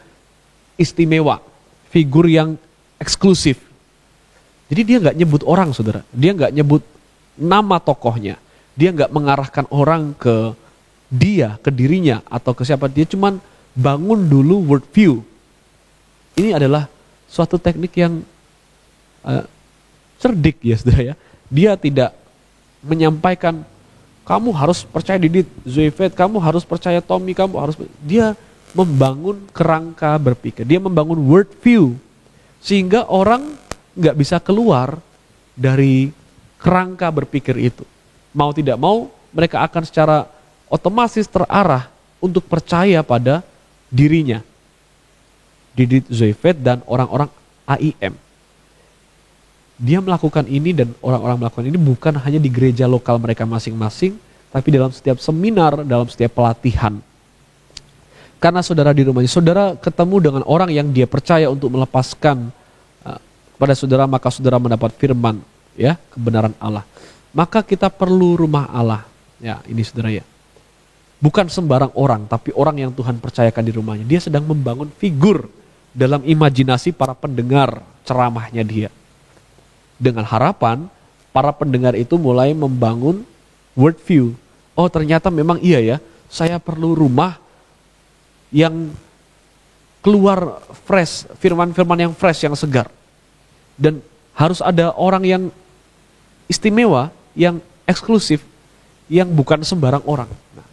istimewa, figur yang eksklusif. Jadi dia nggak nyebut orang, saudara. Dia nggak nyebut nama tokohnya. Dia nggak mengarahkan orang ke dia, ke dirinya, atau ke siapa. Dia cuman bangun dulu worldview. Ini adalah suatu teknik yang cerdik ya saudara ya. Dia tidak menyampaikan kamu harus percaya Didit, Zoifet, kamu harus percaya Tommy, kamu harus. Dia membangun kerangka berpikir, dia membangun worldview sehingga orang nggak bisa keluar dari kerangka berpikir itu. Mau tidak mau mereka akan secara otomatis terarah untuk percaya pada dirinya, Didit, Zoifet, dan orang-orang AIM. Dia melakukan ini dan orang-orang melakukan ini bukan hanya di gereja lokal mereka masing-masing, tapi dalam setiap seminar, dalam setiap pelatihan. Karena saudara di rumahnya, saudara ketemu dengan orang yang dia percaya untuk melepaskan pada saudara, maka saudara mendapat firman, ya, kebenaran Allah. Maka kita perlu rumah Allah. Ya, ini saudara ya. Bukan sembarang orang, tapi orang yang Tuhan percayakan di rumahnya. Dia sedang membangun figur dalam imajinasi para pendengar ceramahnya dia. Dengan harapan para pendengar itu mulai membangun worldview. Oh ternyata memang iya ya, saya perlu rumah yang keluar fresh, firman-firman yang fresh, yang segar. Dan harus ada orang yang istimewa, yang eksklusif, yang bukan sembarang orang. Nah,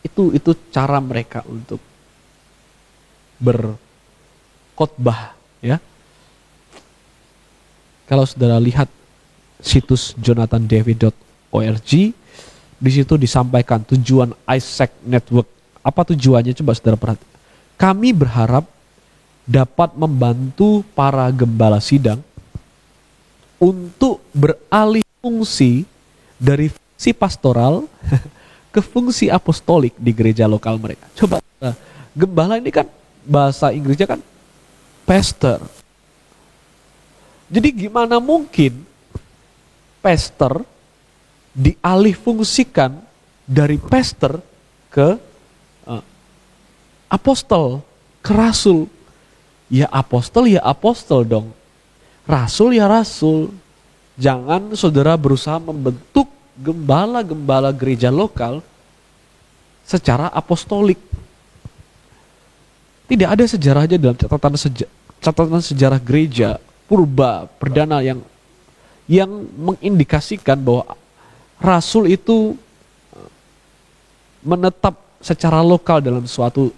itu cara mereka untuk berkhotbah, ya. Kalau saudara lihat situs jonathandavid.org, di situ disampaikan tujuan Isaac Network. Apa tujuannya? Coba saudara perhatikan. Kami berharap dapat membantu para gembala sidang untuk beralih fungsi dari fungsi pastoral ke fungsi apostolik di gereja lokal mereka. Coba, gembala ini kan bahasa Inggrisnya kan pastor. Jadi gimana mungkin pastor dialih fungsikan dari pastor ke apostol, ke rasul. Ya apostol dong. Rasul ya rasul. Jangan saudara berusaha membentuk gembala-gembala gereja lokal secara apostolik. Tidak ada sejarahnya dalam catatan sejarah gereja purba perdana yang mengindikasikan bahwa rasul itu menetap secara lokal dalam suatu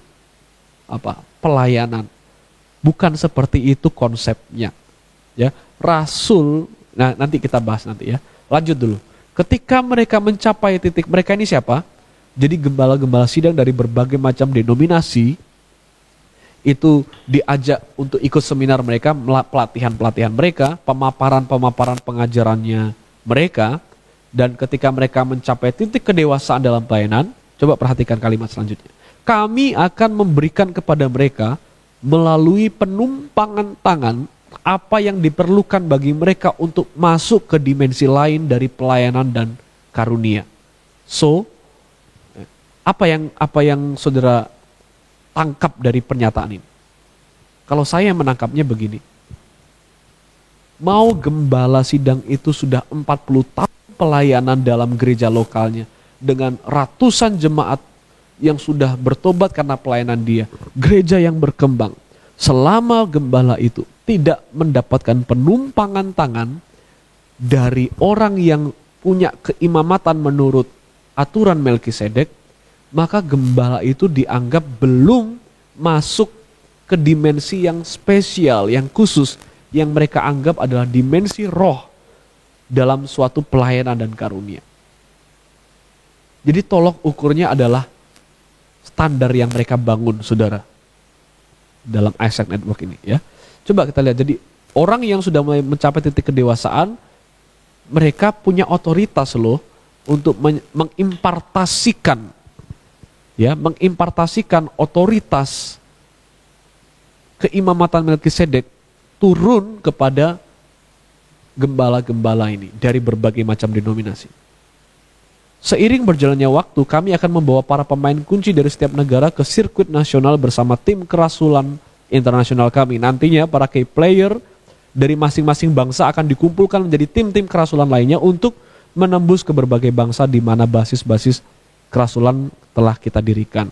pelayanan. Bukan seperti itu konsepnya. Ya, rasul, nah nanti kita bahas nanti ya. Lanjut dulu. Ketika mereka mencapai titik, mereka ini siapa? Jadi gembala-gembala sidang dari berbagai macam denominasi itu diajak untuk ikut seminar mereka, pelatihan-pelatihan mereka, pemaparan-pemaparan pengajarannya mereka, dan ketika mereka mencapai titik kedewasaan dalam pelayanan, coba perhatikan kalimat selanjutnya. Kami akan memberikan kepada mereka melalui penumpangan tangan apa yang diperlukan bagi mereka untuk masuk ke dimensi lain dari pelayanan dan karunia. So, apa yang saudara tangkap dari pernyataan ini? Kalau saya menangkapnya begini. Mau gembala sidang itu sudah 40 tahun pelayanan dalam gereja lokalnya, dengan ratusan jemaat yang sudah bertobat karena pelayanan dia, gereja yang berkembang. Selama gembala itu tidak mendapatkan penumpangan tangan dari orang yang punya keimamatan menurut aturan Melkisedek, maka gembala itu dianggap belum masuk ke dimensi yang spesial, yang khusus, yang mereka anggap adalah dimensi roh dalam suatu pelayanan dan karunia. Jadi tolok ukurnya adalah standar yang mereka bangun, saudara, dalam Isaac Network ini, ya. Coba kita lihat. Jadi orang yang sudah mulai mencapai titik kedewasaan, mereka punya otoritas loh untuk mengimpartasikan otoritas keimamatan Melkisedek turun kepada gembala-gembala ini dari berbagai macam denominasi. Seiring berjalannya waktu, kami akan membawa para pemain kunci dari setiap negara ke sirkuit nasional bersama tim kerasulan internasional kami. Nantinya para key player dari masing-masing bangsa akan dikumpulkan menjadi tim-tim kerasulan lainnya untuk menembus ke berbagai bangsa di mana basis-basis kerasulan telah kita dirikan.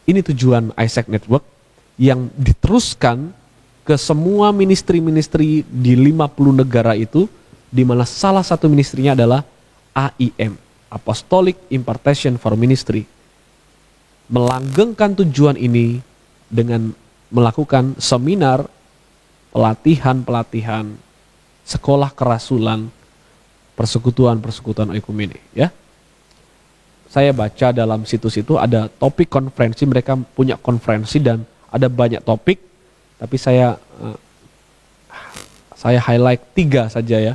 Ini tujuan Isaac Network yang diteruskan ke semua ministry-ministry di 50 negara itu, di mana salah satu ministrinya adalah AIM, Apostolic Impartation for Ministry. Melanggengkan tujuan ini dengan melakukan seminar, pelatihan-pelatihan, sekolah kerasulan, persekutuan-persekutuan oikumene, ya. Saya baca dalam situs itu ada topik konferensi, mereka punya konferensi dan ada banyak topik, tapi saya highlight 3 saja ya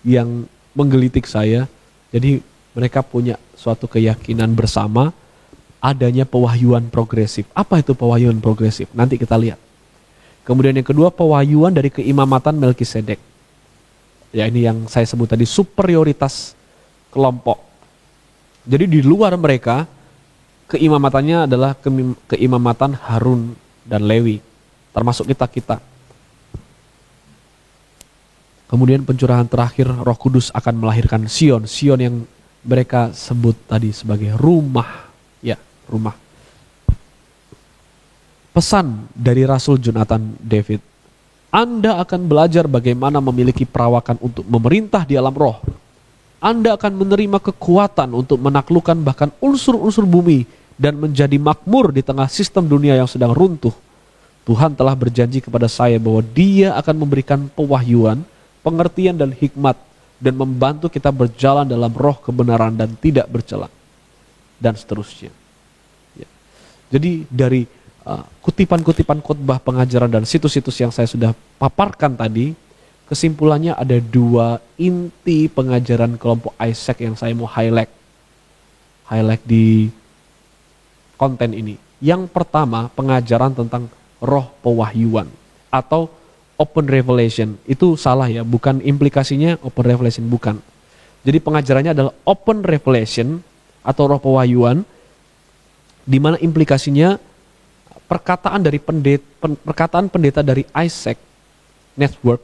yang menggelitik saya. Jadi mereka punya suatu keyakinan bersama adanya pewahyuan progresif. Apa itu pewahyuan progresif? Nanti kita lihat. Kemudian yang kedua, pewahyuan dari keimamatan Melkisedek. Ya, ini yang saya sebut tadi, superioritas kelompok. Jadi di luar mereka, keimamatannya adalah keimamatan Harun dan Lewi, termasuk kita-kita. Kemudian pencurahan terakhir, Roh Kudus akan melahirkan Sion. Sion yang mereka sebut tadi sebagai rumah. Ya, rumah. Pesan dari Rasul Jonathan David. Anda akan belajar bagaimana memiliki perawakan untuk memerintah di alam roh. Anda akan menerima kekuatan untuk menaklukkan bahkan unsur-unsur bumi dan menjadi makmur di tengah sistem dunia yang sedang runtuh. Tuhan telah berjanji kepada saya bahwa Dia akan memberikan pewahyuan, pengertian dan hikmat, dan membantu kita berjalan dalam roh kebenaran dan tidak bercela, dan seterusnya. Ya. Jadi dari kutipan-kutipan khotbah, pengajaran, dan situs-situs yang saya sudah paparkan tadi, kesimpulannya ada 2 inti pengajaran kelompok Isaac yang saya mau highlight di konten ini. Yang pertama, pengajaran tentang roh pewahyuan atau open revelation. Itu salah ya, bukan implikasinya open revelation, bukan. Jadi pengajarannya adalah open revelation atau roh pewahyuan, di mana implikasinya perkataan pendeta dari Isaac Network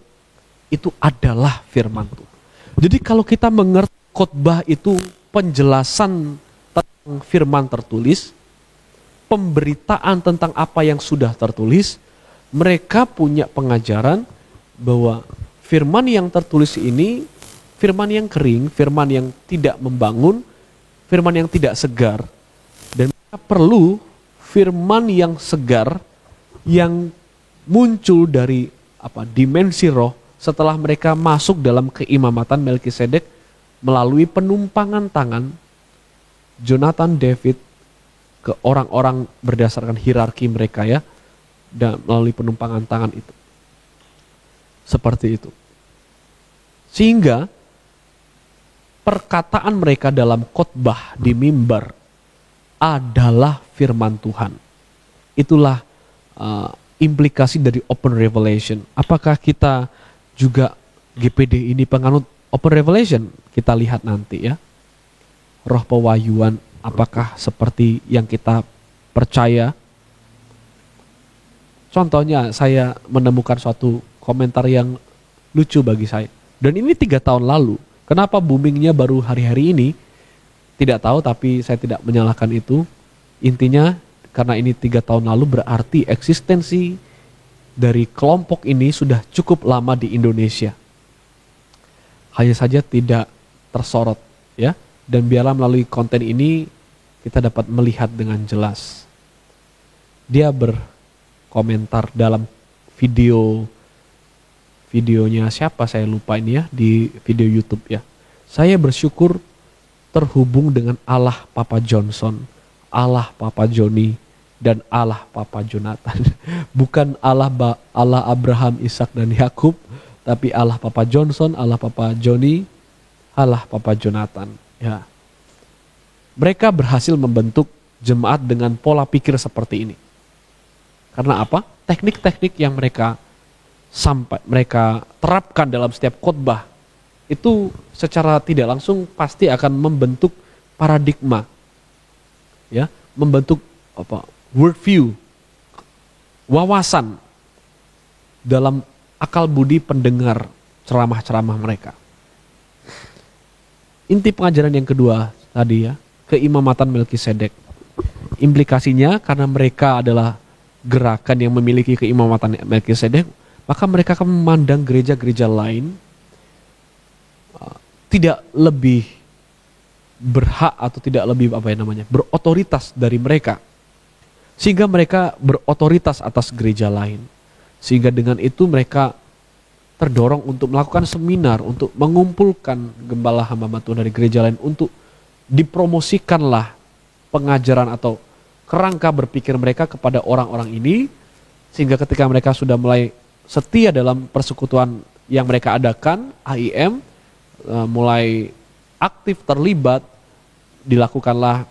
itu adalah firman Tuhan. Jadi kalau kita mengerti khotbah itu penjelasan tentang firman tertulis, pemberitaan tentang apa yang sudah tertulis, mereka punya pengajaran bahwa firman yang tertulis ini firman yang kering, firman yang tidak membangun, firman yang tidak segar. Dan mereka perlu firman yang segar yang muncul dari dimensi roh setelah mereka masuk dalam keimamatan Melkisedek melalui penumpangan tangan Jonathan David ke orang-orang berdasarkan hierarki mereka, ya. Dan melalui penumpangan tangan itu. Seperti itu. Sehingga perkataan mereka dalam khotbah di mimbar adalah firman Tuhan. Itulah implikasi dari open revelation. Apakah kita juga GPD ini penganut open revelation? Kita lihat nanti, ya. Roh pewahyuan apakah seperti yang kita percaya? Contohnya saya menemukan suatu komentar yang lucu bagi saya. Dan ini 3 tahun lalu. Kenapa boomingnya baru hari-hari ini? Tidak tahu, tapi saya tidak menyalahkan itu. Intinya karena ini 3 tahun lalu berarti eksistensi dari kelompok ini sudah cukup lama di Indonesia. Hanya saja tidak tersorot, ya. Dan biarlah melalui konten ini kita dapat melihat dengan jelas. Dia berkomentar dalam videonya siapa saya lupa ini ya, di video YouTube ya. Saya bersyukur terhubung dengan Allah Papa Johnson, Allah Papa Joni, dan Allah Papa Jonathan. Bukan Allah Abraham, Ishak, dan Yakub, tapi Allah Papa Johnson, Allah Papa Joni, Allah Papa Jonathan. Ya. Mereka berhasil membentuk jemaat dengan pola pikir seperti ini. Karena apa? Teknik-teknik yang mereka terapkan dalam setiap khotbah itu secara tidak langsung pasti akan membentuk paradigma, ya, membentuk worldview, wawasan dalam akal budi pendengar ceramah-ceramah mereka. Inti pengajaran yang kedua tadi ya, keimamatan Melkisedek. Implikasinya karena mereka adalah gerakan yang memiliki keimamatan Melkisedek, maka mereka akan memandang gereja-gereja lain tidak lebih berhak atau tidak lebih berotoritas dari mereka, sehingga mereka berotoritas atas gereja lain. Sehingga dengan itu mereka terdorong untuk melakukan seminar, untuk mengumpulkan gembala hamba Tuhan dari gereja lain, untuk dipromosikanlah pengajaran atau kerangka berpikir mereka kepada orang-orang ini, sehingga ketika mereka sudah mulai setia dalam persekutuan yang mereka adakan, AIM, mulai aktif terlibat, dilakukanlah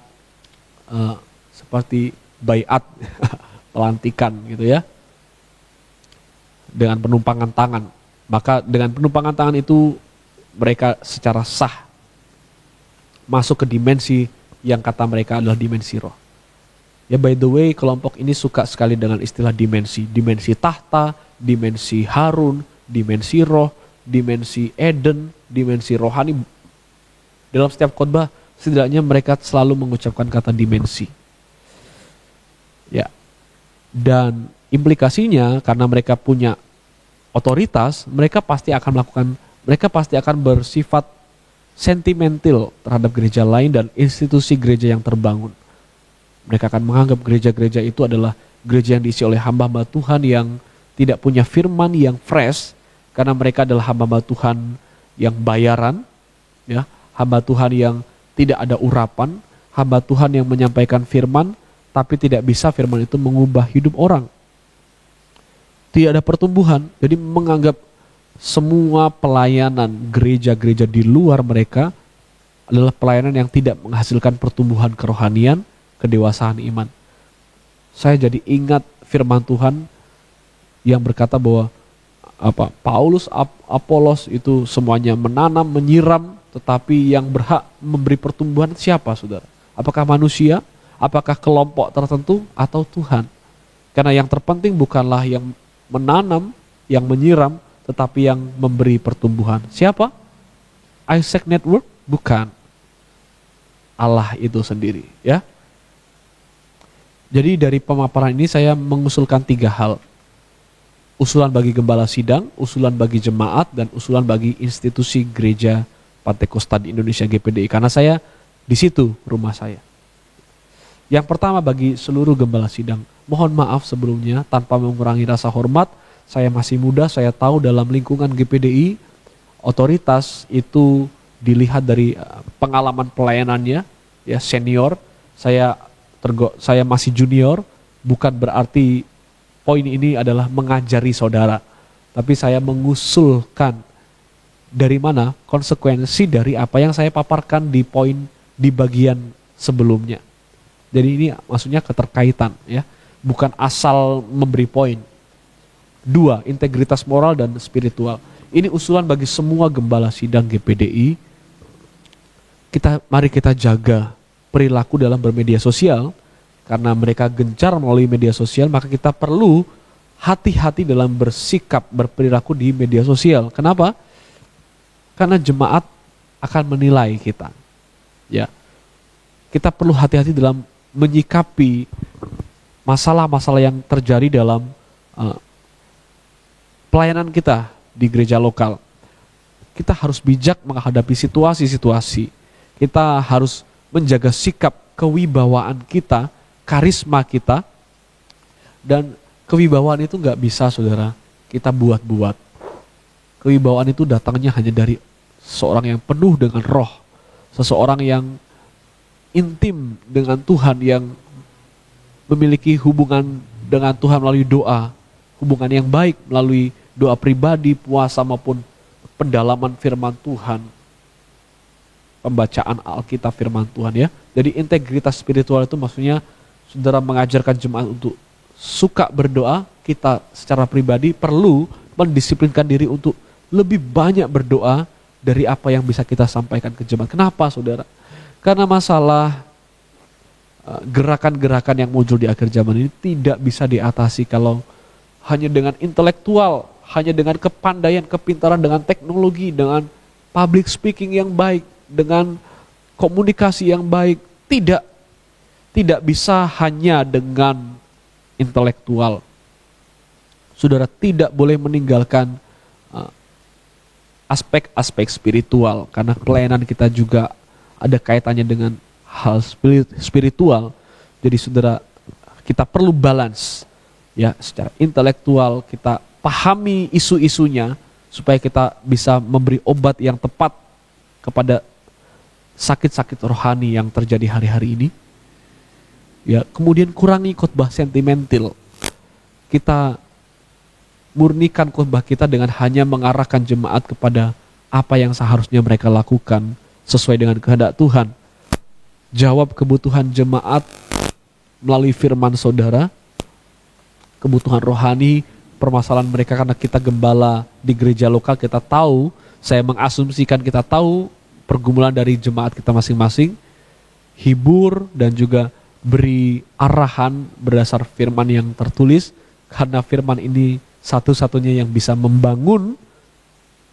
seperti baiat, pelantikan gitu ya, dengan penumpangan tangan. Maka dengan penumpangan tangan itu mereka secara sah masuk ke dimensi yang kata mereka adalah dimensi roh. Ya, by the way, kelompok ini suka sekali dengan istilah dimensi. Dimensi tahta, dimensi Harun, dimensi roh, dimensi Eden, dimensi rohani. Dalam setiap khotbah, setidaknya mereka selalu mengucapkan kata dimensi. Ya. Dan implikasinya karena mereka punya otoritas, mereka pasti akan bersifat sentimental terhadap gereja lain dan institusi gereja yang terbangun. Mereka akan menganggap gereja-gereja itu adalah gereja yang diisi oleh hamba-hamba Tuhan yang tidak punya firman yang fresh, karena mereka adalah hamba-hamba Tuhan yang bayaran, ya, hamba Tuhan yang tidak ada urapan, hamba Tuhan yang menyampaikan firman, tapi tidak bisa firman itu mengubah hidup orang. Tidak ada pertumbuhan, jadi menganggap semua pelayanan gereja-gereja di luar mereka adalah pelayanan yang tidak menghasilkan pertumbuhan kerohanian, kedewasaan iman. Saya jadi ingat firman Tuhan yang berkata bahwa Paulus, Apolos itu semuanya menanam, menyiram, tetapi yang berhak memberi pertumbuhan siapa, saudara? Apakah manusia? Apakah kelompok tertentu atau Tuhan? Karena yang terpenting bukanlah yang menanam, yang menyiram, tetapi yang memberi pertumbuhan. Siapa? Isaac Network? Bukan. Allah itu sendiri, ya. Jadi dari pemaparan ini saya mengusulkan 3 hal. Usulan bagi gembala sidang, usulan bagi jemaat, dan usulan bagi institusi gereja Pantekosta di Indonesia GPDI. Karena saya di situ rumah saya. Yang pertama bagi seluruh gembala sidang. Mohon maaf sebelumnya tanpa mengurangi rasa hormat. Saya masih muda, saya tahu dalam lingkungan GPDI otoritas itu dilihat dari pengalaman pelayanannya, ya, senior. Saya masih junior, bukan berarti poin ini adalah mengajari saudara, tapi saya mengusulkan dari mana konsekuensi dari apa yang saya paparkan di poin di bagian sebelumnya. Jadi ini maksudnya keterkaitan, ya, bukan asal memberi poin. 2, integritas moral dan spiritual. Ini usulan bagi semua gembala sidang GPDI. Mari kita jaga perilaku dalam bermedia sosial, karena mereka gencar melalui media sosial, maka kita perlu hati-hati dalam bersikap, berperilaku di media sosial. Kenapa? Karena jemaat akan menilai kita. Ya, kita perlu hati-hati dalam menyikapi masalah-masalah yang terjadi dalam pelayanan kita di gereja lokal. Kita harus bijak menghadapi situasi-situasi. Kita harus menjaga sikap kewibawaan kita, karisma kita, dan kewibawaan itu nggak bisa, saudara, kita buat-buat. Kewibawaan itu datangnya hanya dari seorang yang penuh dengan roh, seseorang yang intim dengan Tuhan, yang memiliki hubungan dengan Tuhan melalui doa, hubungan yang baik melalui doa pribadi, puasa maupun pendalaman firman Tuhan, pembacaan Alkitab firman Tuhan, ya. Jadi integritas spiritual itu maksudnya saudara mengajarkan jemaat untuk suka berdoa. Kita secara pribadi perlu mendisiplinkan diri untuk lebih banyak berdoa dari apa yang bisa kita sampaikan ke jemaat. Kenapa, saudara? Karena masalah gerakan-gerakan yang muncul di akhir zaman ini tidak bisa diatasi kalau hanya dengan intelektual, hanya dengan kepandaian, kepintaran, dengan teknologi, dengan public speaking yang baik, dengan komunikasi yang baik. Tidak bisa hanya dengan intelektual. Saudara tidak boleh meninggalkan aspek-aspek spiritual, karena pelayanan kita juga ada kaitannya dengan hal spiritual. Jadi saudara, kita perlu balance, ya, secara intelektual kita pahami isu-isunya supaya kita bisa memberi obat yang tepat kepada sakit-sakit rohani yang terjadi hari-hari ini. Ya, kemudian kurangi khotbah sentimental. Kita murnikan khotbah kita dengan hanya mengarahkan jemaat kepada apa yang seharusnya mereka lakukan sesuai dengan kehendak Tuhan. Jawab kebutuhan jemaat melalui firman saudara, kebutuhan rohani, permasalahan mereka, karena kita gembala di gereja lokal, kita tahu, saya mengasumsikan kita tahu pergumulan dari jemaat kita masing-masing. Hibur dan juga beri arahan berdasar firman yang tertulis, karena firman ini satu-satunya yang bisa membangun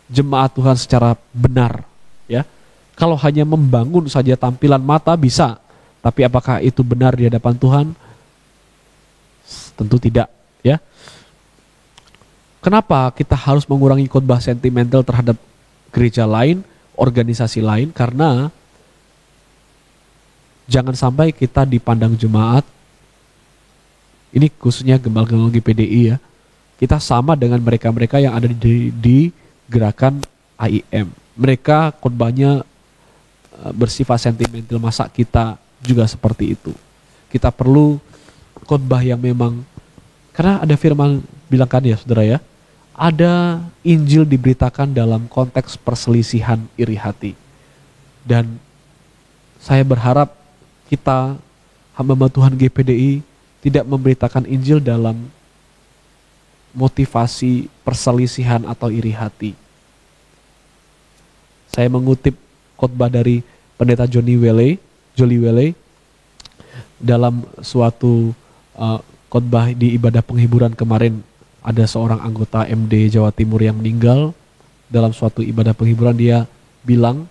jemaat Tuhan secara benar, ya. Kalau hanya membangun saja tampilan mata bisa, tapi apakah itu benar di hadapan Tuhan? Tentu tidak, ya. Kenapa kita harus mengurangi khotbah sentimental terhadap gereja lain, organisasi lain? Karena jangan sampai kita dipandang jemaat, ini khususnya gembala-gembala GPDI, ya, kita sama dengan mereka-mereka yang ada di gerakan AIM. Mereka khotbahnya bersifat sentimental, masa kita juga seperti itu? Kita perlu khotbah yang memang, karena ada firman bilang kan, ya saudara, ya, ada Injil diberitakan dalam konteks perselisihan iri hati. Dan saya berharap kita hamba Tuhan GPDI tidak memberitakan Injil dalam motivasi perselisihan atau iri hati. Saya mengutip khotbah dari Pendeta Jolly Wele dalam suatu khotbah di ibadah penghiburan kemarin. Ada seorang anggota MD Jawa Timur yang meninggal. Dalam suatu ibadah penghiburan dia bilang,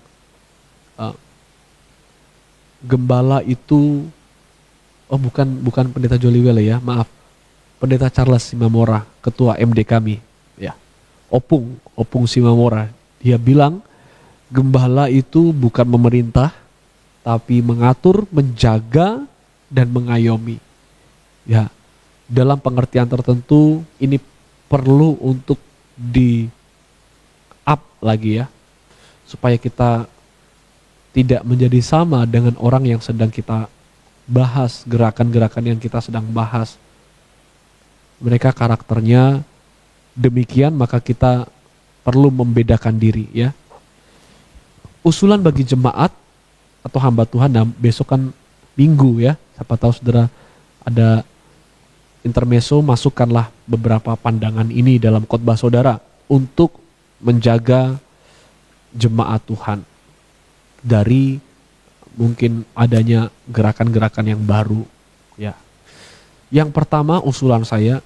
gembala itu, bukan Pendeta Jolly Wele, ya, maaf, Pendeta Charles Simamora, ketua MD kami, ya, Opung Simamora. Dia bilang gembala itu bukan memerintah, tapi mengatur, menjaga, dan mengayomi. Ya, dalam pengertian tertentu ini perlu untuk di up lagi, ya, supaya kita tidak menjadi sama dengan orang yang sedang kita bahas, gerakan-gerakan yang kita sedang bahas. Mereka karakternya demikian, maka kita perlu membedakan diri, ya. Usulan bagi jemaat atau hamba Tuhan, nah besok kan Minggu, ya, siapa tahu saudara ada intermezzo, masukkanlah beberapa pandangan ini dalam khotbah saudara untuk menjaga jemaat Tuhan dari mungkin adanya gerakan-gerakan yang baru, ya. Yang pertama, usulan saya,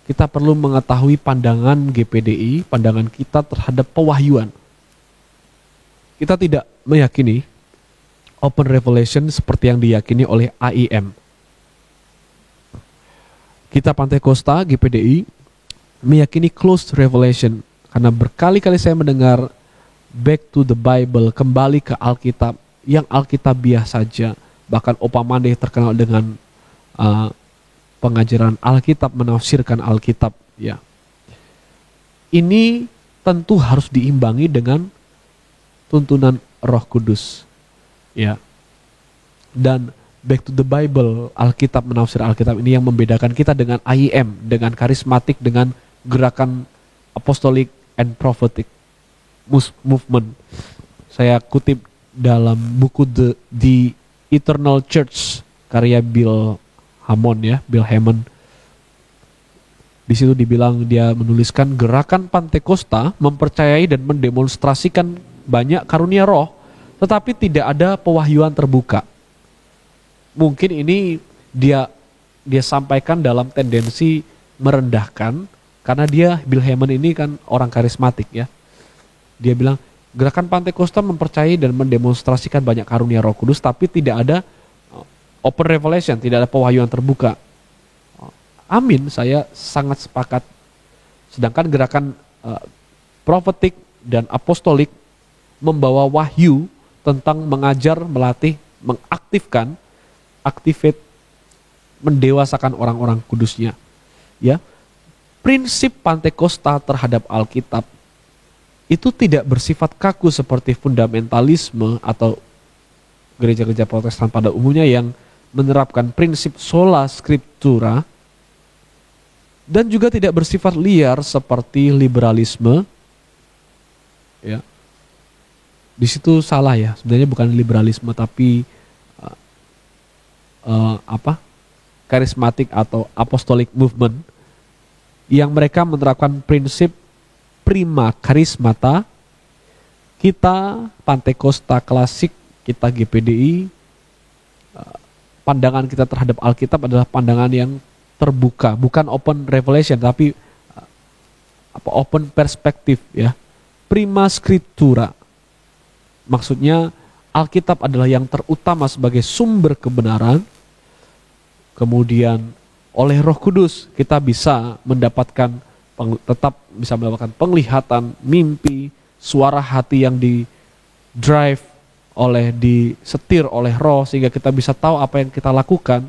kita perlu mengetahui pandangan GPDI, pandangan kita terhadap pewahyuan. Kita tidak meyakini open revelation seperti yang diyakini oleh AIM. Kita Pantai Kosta, GPDI, meyakini closed revelation. Karena berkali-kali saya mendengar back to the Bible, kembali ke Alkitab, yang Alkitabiah saja. Bahkan Opa Mande terkenal dengan pengajaran Alkitab, menafsirkan Alkitab. Ya. Ini tentu harus diimbangi dengan tuntunan Roh Kudus. Ya. Dan back to the Bible, Alkitab, menafsir Alkitab, ini yang membedakan kita dengan AIM, dengan karismatik, dengan gerakan apostolic and prophetic movement. Saya kutip dalam buku The Eternal Church karya Bill Hamon. Di situ dibilang, dia menuliskan gerakan Pantekosta mempercayai dan mendemonstrasikan banyak karunia roh, tetapi tidak ada pewahyuan terbuka. Mungkin ini dia sampaikan dalam tendensi merendahkan, karena Bill Hamon ini kan orang karismatik ya. Dia bilang gerakan Pantekosta mempercayai dan mendemonstrasikan banyak karunia Roh Kudus, tapi tidak ada open revelation, tidak ada pewahyuan terbuka. Amin, saya sangat sepakat. Sedangkan gerakan prophetic dan apostolik membawa wahyu tentang mengajar, melatih, mengaktifkan, activate, mendewasakan orang-orang kudusnya. Ya, prinsip Pantekosta terhadap Alkitab itu tidak bersifat kaku seperti fundamentalisme atau gereja-gereja Protestan pada umumnya yang menerapkan prinsip sola scriptura, dan juga tidak bersifat liar seperti liberalisme. Ya, di situ salah ya, sebenarnya bukan liberalisme tapi karismatik atau apostolic movement, yang mereka menerapkan prinsip prima charismata. Kita Pantekosta klasik, kita GPDI, pandangan kita terhadap Alkitab adalah pandangan yang terbuka, bukan open revelation tapi open perspektif ya. Prima scriptura. Maksudnya Alkitab adalah yang terutama sebagai sumber kebenaran. Kemudian oleh Roh Kudus kita bisa mendapatkan, tetap bisa mendapatkan penglihatan, mimpi, suara hati yang disetir oleh Roh, sehingga kita bisa tahu apa yang kita lakukan.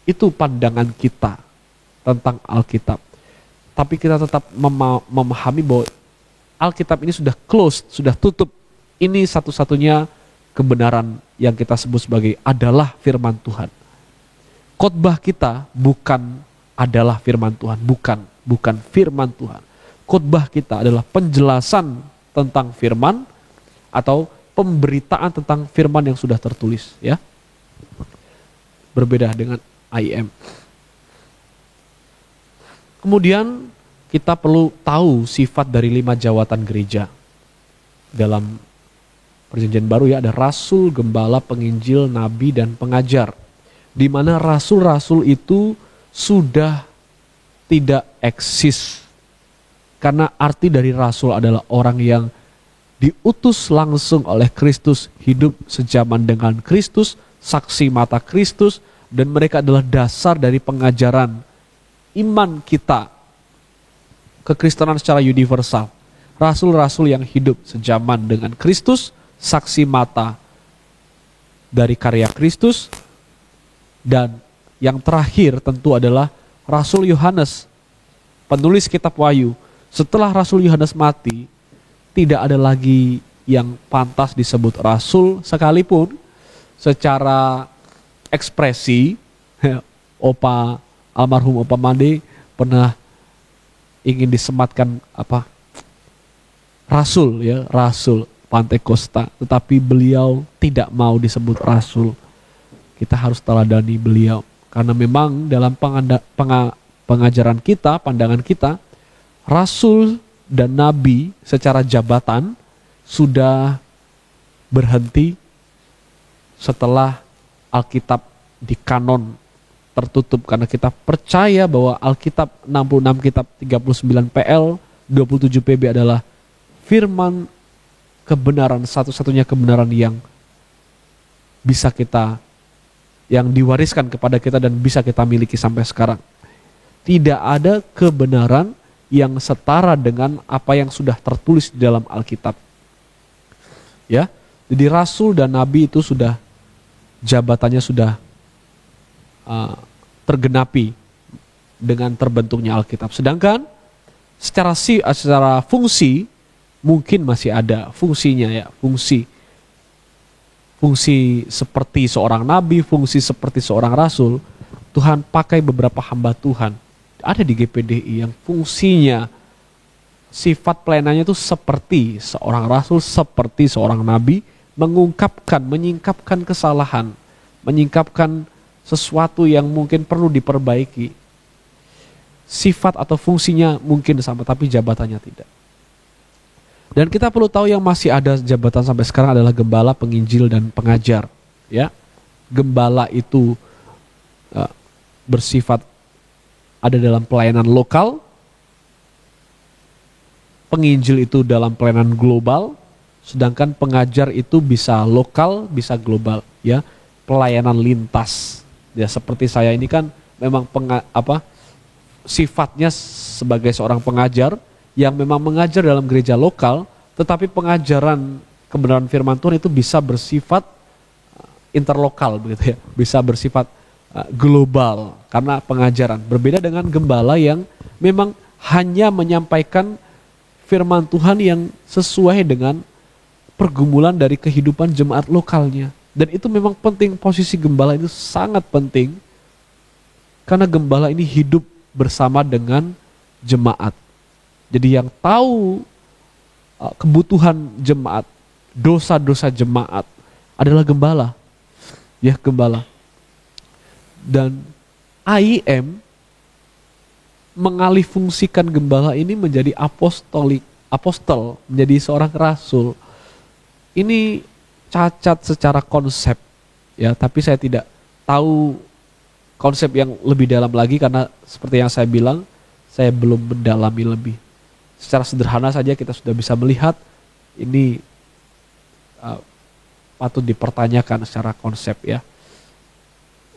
Itu pandangan kita tentang Alkitab. Tapi kita tetap memahami bahwa Alkitab ini sudah closed, sudah tutup. Ini satu-satunya kebenaran yang kita sebut sebagai adalah firman Tuhan. Khotbah kita bukan adalah firman Tuhan, bukan firman Tuhan. Khotbah kita adalah penjelasan tentang firman atau pemberitaan tentang firman yang sudah tertulis, ya. Berbeda dengan IM. Kemudian kita perlu tahu sifat dari 5 jawatan gereja. Dalam Perjanjian Baru ya, ada rasul, gembala, penginjil, nabi, dan pengajar. Di mana rasul-rasul itu sudah tidak eksis. Karena arti dari rasul adalah orang yang diutus langsung oleh Kristus, hidup sejaman dengan Kristus, saksi mata Kristus, dan mereka adalah dasar dari pengajaran iman kita, kekristenan secara universal. Rasul-rasul yang hidup sejaman dengan Kristus, saksi mata dari karya Kristus, dan yang terakhir tentu adalah Rasul Yohanes, penulis kitab Wahyu. Setelah Rasul Yohanes mati, tidak ada lagi yang pantas disebut rasul, sekalipun secara ekspresi almarhum Opa Mande pernah ingin disematkan rasul ya, rasul Pantekosta, tetapi beliau tidak mau disebut rasul. Kita harus teladani beliau karena memang dalam pengajaran kita, pandangan kita, rasul dan nabi secara jabatan sudah berhenti setelah Alkitab dikanon tertutup karena kita percaya bahwa Alkitab 66 kitab 39 PL 27 PB adalah firman kebenaran, satu-satunya kebenaran yang bisa kita, yang diwariskan kepada kita dan bisa kita miliki sampai sekarang. Tidak ada kebenaran yang setara dengan apa yang sudah tertulis di dalam Alkitab. Ya, jadi rasul dan nabi itu sudah jabatannya sudah tergenapi dengan terbentuknya Alkitab. Sedangkan secara fungsi mungkin masih ada fungsinya ya, fungsi seperti seorang nabi, fungsi seperti seorang rasul. Tuhan pakai beberapa hamba Tuhan ada di GPDI yang fungsinya, sifat pelayanannya itu seperti seorang rasul, seperti seorang nabi, menyingkapkan kesalahan, menyingkapkan sesuatu yang mungkin perlu diperbaiki. Sifat atau fungsinya mungkin sama, tapi jabatannya tidak. Dan kita perlu tahu yang masih ada jabatan sampai sekarang adalah gembala, penginjil, dan pengajar. Ya, gembala itu bersifat ada dalam pelayanan lokal, penginjil itu dalam pelayanan global, sedangkan pengajar itu bisa lokal, bisa global. Ya, pelayanan lintas. Ya, seperti saya ini kan memang sifatnya sebagai seorang pengajar yang memang mengajar dalam gereja lokal, tetapi pengajaran kebenaran firman Tuhan itu bisa bersifat interlokal begitu ya, bisa bersifat global karena pengajaran. Berbeda dengan gembala yang memang hanya menyampaikan firman Tuhan yang sesuai dengan pergumulan dari kehidupan jemaat lokalnya. Dan itu memang penting, posisi gembala itu sangat penting karena gembala ini hidup bersama dengan jemaat. Jadi yang tahu kebutuhan jemaat, dosa-dosa jemaat adalah gembala. Ya, gembala. Dan AIM mengalihfungsikan gembala ini menjadi apostol, menjadi seorang rasul. Ini cacat secara konsep, ya, tapi saya tidak tahu konsep yang lebih dalam lagi karena seperti yang saya bilang, saya belum mendalami lebih. Secara sederhana saja kita sudah bisa melihat ini patut dipertanyakan secara konsep ya.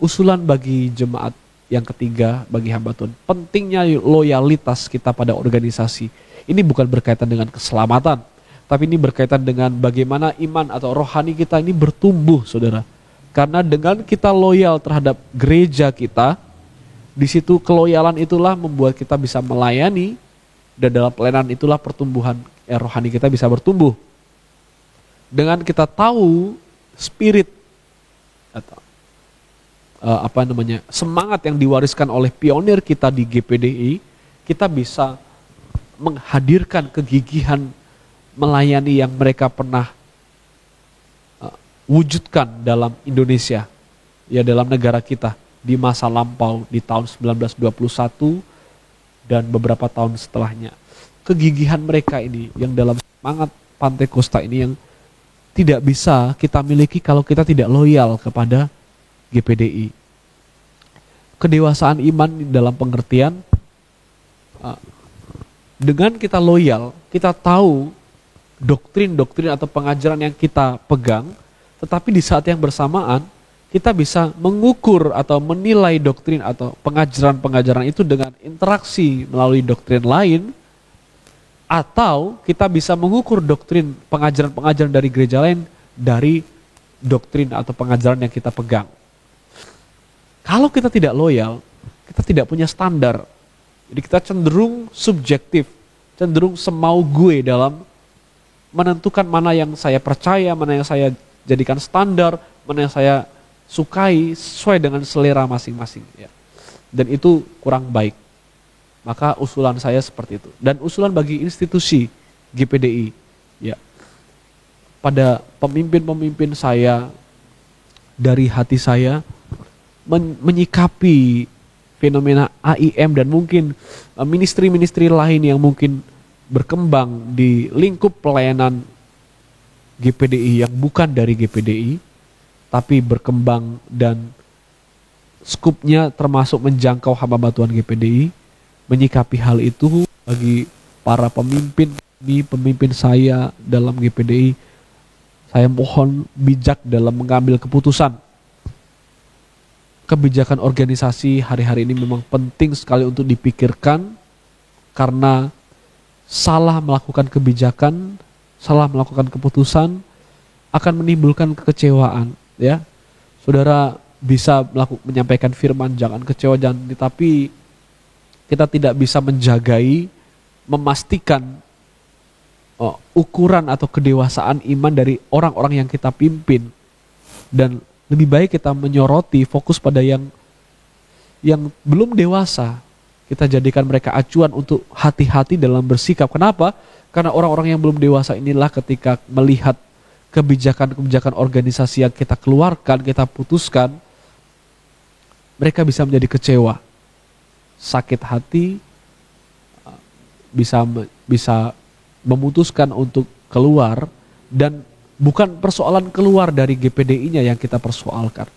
Usulan bagi jemaat yang ketiga bagi hamba Tuhan, pentingnya loyalitas kita pada organisasi. Ini bukan berkaitan dengan keselamatan, tapi ini berkaitan dengan bagaimana iman atau rohani kita ini bertumbuh, saudara. Karena dengan kita loyal terhadap gereja kita, di situ keloyalan itulah membuat kita bisa melayani, dan dalam pelayanan itulah pertumbuhan rohani kita bisa bertumbuh. Dengan kita tahu spirit atau semangat yang diwariskan oleh pionir kita di GPDI, kita bisa menghadirkan kegigihan melayani yang mereka pernah wujudkan dalam Indonesia, ya, dalam negara kita di masa lampau di tahun 1921 dan beberapa tahun setelahnya. Kegigihan mereka ini yang dalam semangat Pantekosta ini yang tidak bisa kita miliki kalau kita tidak loyal kepada GPDI. Kedewasaan iman dalam pengertian dengan kita loyal, kita tahu doktrin-doktrin atau pengajaran yang kita pegang, tetapi di saat yang bersamaan kita bisa mengukur atau menilai doktrin atau pengajaran-pengajaran itu dengan interaksi melalui doktrin lain, atau kita bisa mengukur doktrin pengajaran-pengajaran dari gereja lain dari doktrin atau pengajaran yang kita pegang. Kalau kita tidak loyal, kita tidak punya standar. Jadi kita cenderung subjektif, cenderung semau gue dalam menentukan mana yang saya percaya, mana yang saya jadikan standar, mana yang saya sukai sesuai dengan selera masing-masing. Ya. Dan itu kurang baik. Maka usulan saya seperti itu. Dan usulan bagi institusi GPDI, ya, pada pemimpin-pemimpin saya, dari hati saya, menyikapi fenomena AIM dan mungkin ministry-ministry lain yang mungkin berkembang di lingkup pelayanan GPDI yang bukan dari GPDI, tapi berkembang dan skupnya termasuk menjangkau hamba Tuhan GPDI, menyikapi hal itu bagi para pemimpin kami, pemimpin saya dalam GPDI, saya mohon bijak dalam mengambil keputusan. Kebijakan organisasi hari-hari ini memang penting sekali untuk dipikirkan, karena salah melakukan kebijakan, salah melakukan keputusan akan menimbulkan kekecewaan, ya. Saudara bisa menyampaikan firman jangan kecewa, tapi kita tidak bisa menjagai, memastikan ukuran atau kedewasaan iman dari orang-orang yang kita pimpin. Dan lebih baik kita menyoroti, fokus pada yang belum dewasa. Kita jadikan mereka acuan untuk hati-hati dalam bersikap. Kenapa? Karena orang-orang yang belum dewasa inilah ketika melihat kebijakan-kebijakan organisasi yang kita keluarkan, kita putuskan, mereka bisa menjadi kecewa, sakit hati, bisa memutuskan untuk keluar. Dan bukan persoalan keluar dari GPDI-nya yang kita persoalkan,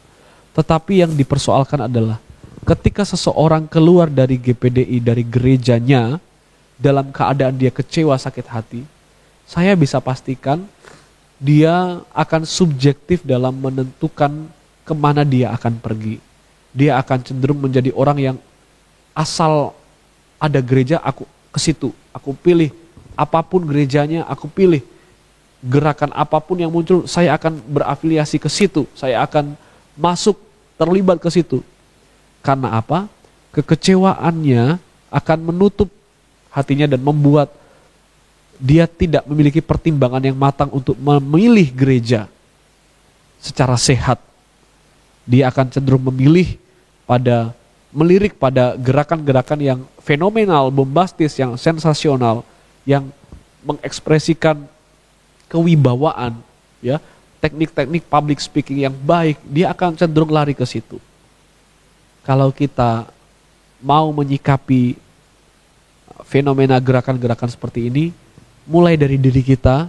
tetapi yang dipersoalkan adalah ketika seseorang keluar dari GPDI, dari gerejanya, dalam keadaan dia kecewa, sakit hati, saya bisa pastikan dia akan subjektif dalam menentukan kemana dia akan pergi. Dia akan cenderung menjadi orang yang asal ada gereja, aku ke situ, aku pilih. Apapun gerejanya, aku pilih. Gerakan apapun yang muncul, saya akan berafiliasi ke situ. Saya akan masuk, terlibat ke situ. Karena apa? Kekecewaannya akan menutup hatinya dan membuat dia tidak memiliki pertimbangan yang matang untuk memilih gereja secara sehat. Dia akan cenderung melirik pada gerakan-gerakan yang fenomenal, bombastis, yang sensasional, yang mengekspresikan kewibawaan, ya, teknik-teknik public speaking yang baik. Dia akan cenderung lari ke situ. Kalau kita mau menyikapi fenomena gerakan-gerakan seperti ini, mulai dari diri kita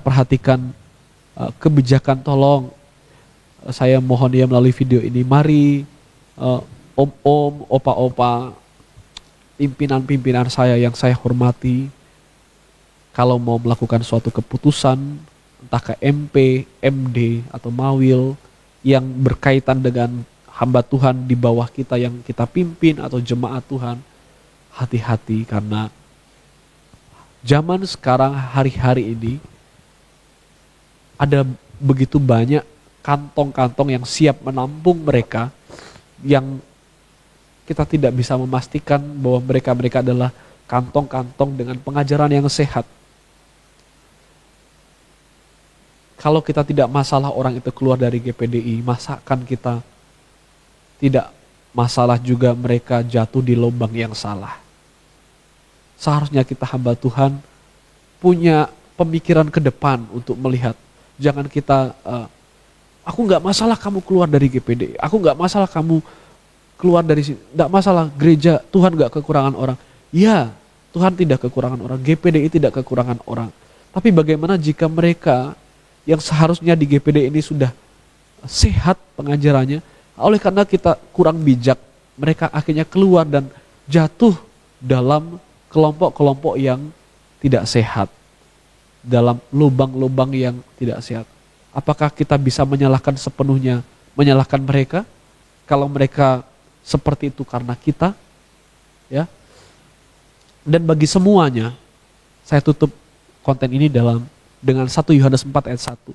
perhatikan kebijakan. Tolong, saya mohon ya melalui video ini, mari om-om, opa-opa, pimpinan-pimpinan saya yang saya hormati, kalau mau melakukan suatu keputusan, entah ke MP, MD, atau Mawil, yang berkaitan dengan hamba Tuhan di bawah kita yang kita pimpin atau jemaat Tuhan, hati-hati, karena zaman sekarang, hari-hari ini, ada begitu banyak kantong-kantong yang siap menampung mereka, yang kita tidak bisa memastikan bahwa mereka adalah kantong-kantong dengan pengajaran yang sehat. Kalau kita tidak masalah orang itu keluar dari GPDI, masakan kita tidak masalah juga mereka jatuh di lubang yang salah. Seharusnya kita hamba Tuhan punya pemikiran ke depan untuk melihat. Jangan kita, aku gak masalah kamu keluar dari GPDI, aku gak masalah kamu keluar dari sini, gak masalah gereja, Tuhan gak kekurangan orang. Ya, Tuhan tidak kekurangan orang, GPDI tidak kekurangan orang. Tapi bagaimana jika mereka yang seharusnya di GPDI ini sudah sehat pengajarannya, oleh karena kita kurang bijak, mereka akhirnya keluar dan jatuh dalam kelompok-kelompok yang tidak sehat, dalam lubang-lubang yang tidak sehat. Apakah kita bisa menyalahkan mereka? Kalau mereka seperti itu karena kita, ya. Dan bagi semuanya, saya tutup konten ini dengan 1 Yohanes 4 ayat 1.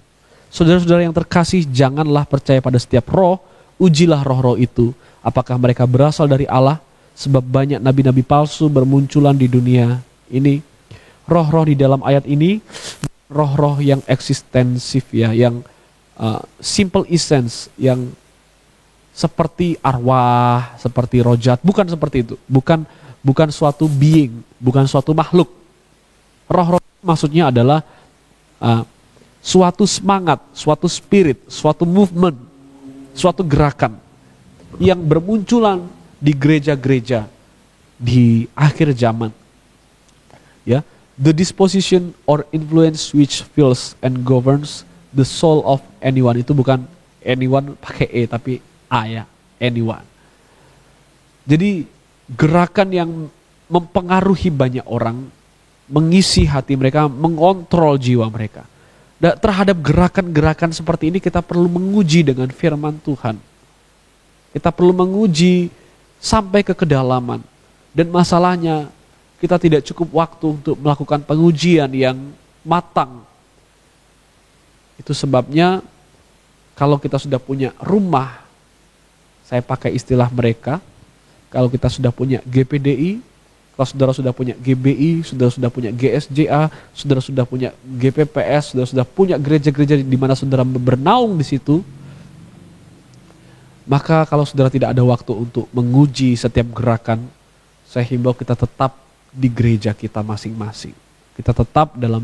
Saudara-saudara yang terkasih, janganlah percaya pada setiap roh, ujilah roh-roh itu, apakah mereka berasal dari Allah, sebab banyak nabi-nabi palsu bermunculan di dunia ini. Roh-roh di dalam ayat ini, roh-roh yang eksistensif, ya, yang simple essence, yang seperti arwah, seperti rojat, bukan seperti itu, bukan suatu being, bukan suatu makhluk. Roh-roh maksudnya adalah suatu semangat, suatu spirit, suatu movement, suatu gerakan yang bermunculan di gereja-gereja di akhir zaman. Ya, the disposition or influence which fills and governs the soul of anyone, itu bukan anyone pakai e tapi a, ya. anyone. Jadi gerakan yang mempengaruhi banyak orang, mengisi hati mereka, mengontrol jiwa mereka. Dan terhadap gerakan-gerakan seperti ini kita perlu menguji dengan firman Tuhan. Kita perlu menguji sampai ke kedalaman. Dan masalahnya kita tidak cukup waktu untuk melakukan pengujian yang matang. Itu sebabnya kalau kita sudah punya rumah, saya pakai istilah mereka, kalau kita sudah punya GPDI, kalau saudara sudah punya GBI, saudara sudah punya GSJA, saudara sudah punya GPPS, saudara sudah punya gereja-gereja di mana saudara bernaung di situ, maka kalau saudara tidak ada waktu untuk menguji setiap gerakan, saya himbau kita tetap di gereja kita masing-masing. Kita tetap dalam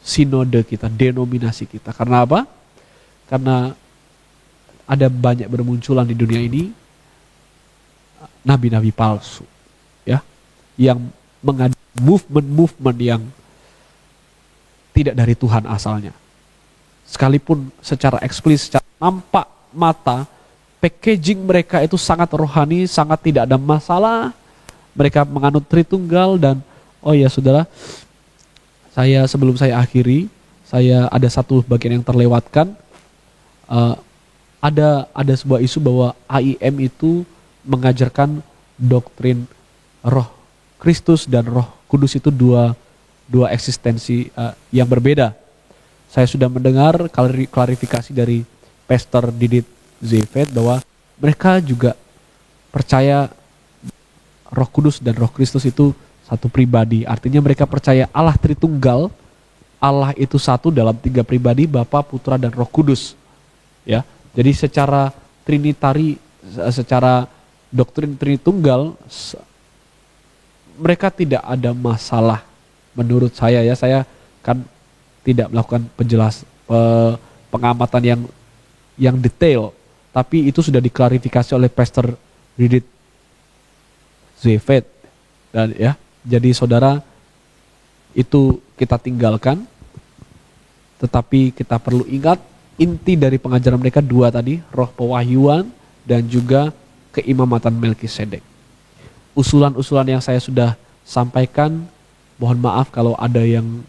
sinode kita, denominasi kita. Karena apa? Karena ada banyak bermunculan di dunia ini nabi-nabi palsu, ya, yang mengadakan movement-movement yang tidak dari Tuhan asalnya. Sekalipun secara eksplisit, secara nampak mata, packaging mereka itu sangat rohani, sangat tidak ada masalah. Mereka menganut Tritunggal dan oh ya saudara, sebelum saya akhiri, saya ada satu bagian yang terlewatkan. Ada sebuah isu bahwa AIM itu mengajarkan doktrin Roh Kristus dan Roh Kudus itu dua eksistensi yang berbeda. Saya sudah mendengar klarifikasi dari Pastor Didit Zefet bahwa mereka juga percaya Roh Kudus dan Roh Kristus itu satu pribadi. Artinya mereka percaya Allah Tritunggal, Allah itu satu dalam 3 pribadi, Bapa, Putra, dan Roh Kudus. Ya, jadi secara trinitari, secara doktrin Tritunggal, mereka tidak ada masalah. Menurut saya ya, saya kan tidak melakukan pengamatan yang detail, tapi itu sudah diklarifikasi oleh Pastor Didit Zefet. Dan ya, jadi saudara, itu kita tinggalkan, tetapi kita perlu ingat inti dari pengajaran mereka 2 tadi, roh pewahyuan dan juga keimamatan Melkisedek. Usulan-usulan yang saya sudah sampaikan, mohon maaf kalau ada yang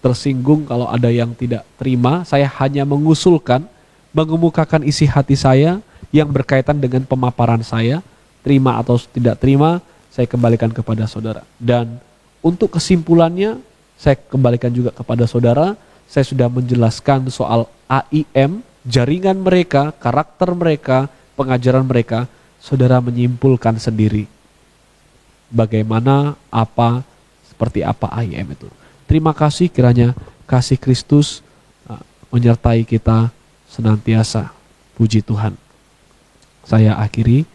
tersinggung, kalau ada yang tidak terima. Saya hanya mengusulkan, mengemukakan isi hati saya yang berkaitan dengan pemaparan saya. Terima atau tidak terima, saya kembalikan kepada saudara. Dan untuk kesimpulannya, saya kembalikan juga kepada saudara. Saya sudah menjelaskan soal AIM, jaringan mereka, karakter mereka, pengajaran mereka. Saudara menyimpulkan sendiri bagaimana, seperti apa AIM itu. Terima kasih, kiranya kasih Kristus menyertai kita senantiasa. Puji Tuhan. Saya akhiri.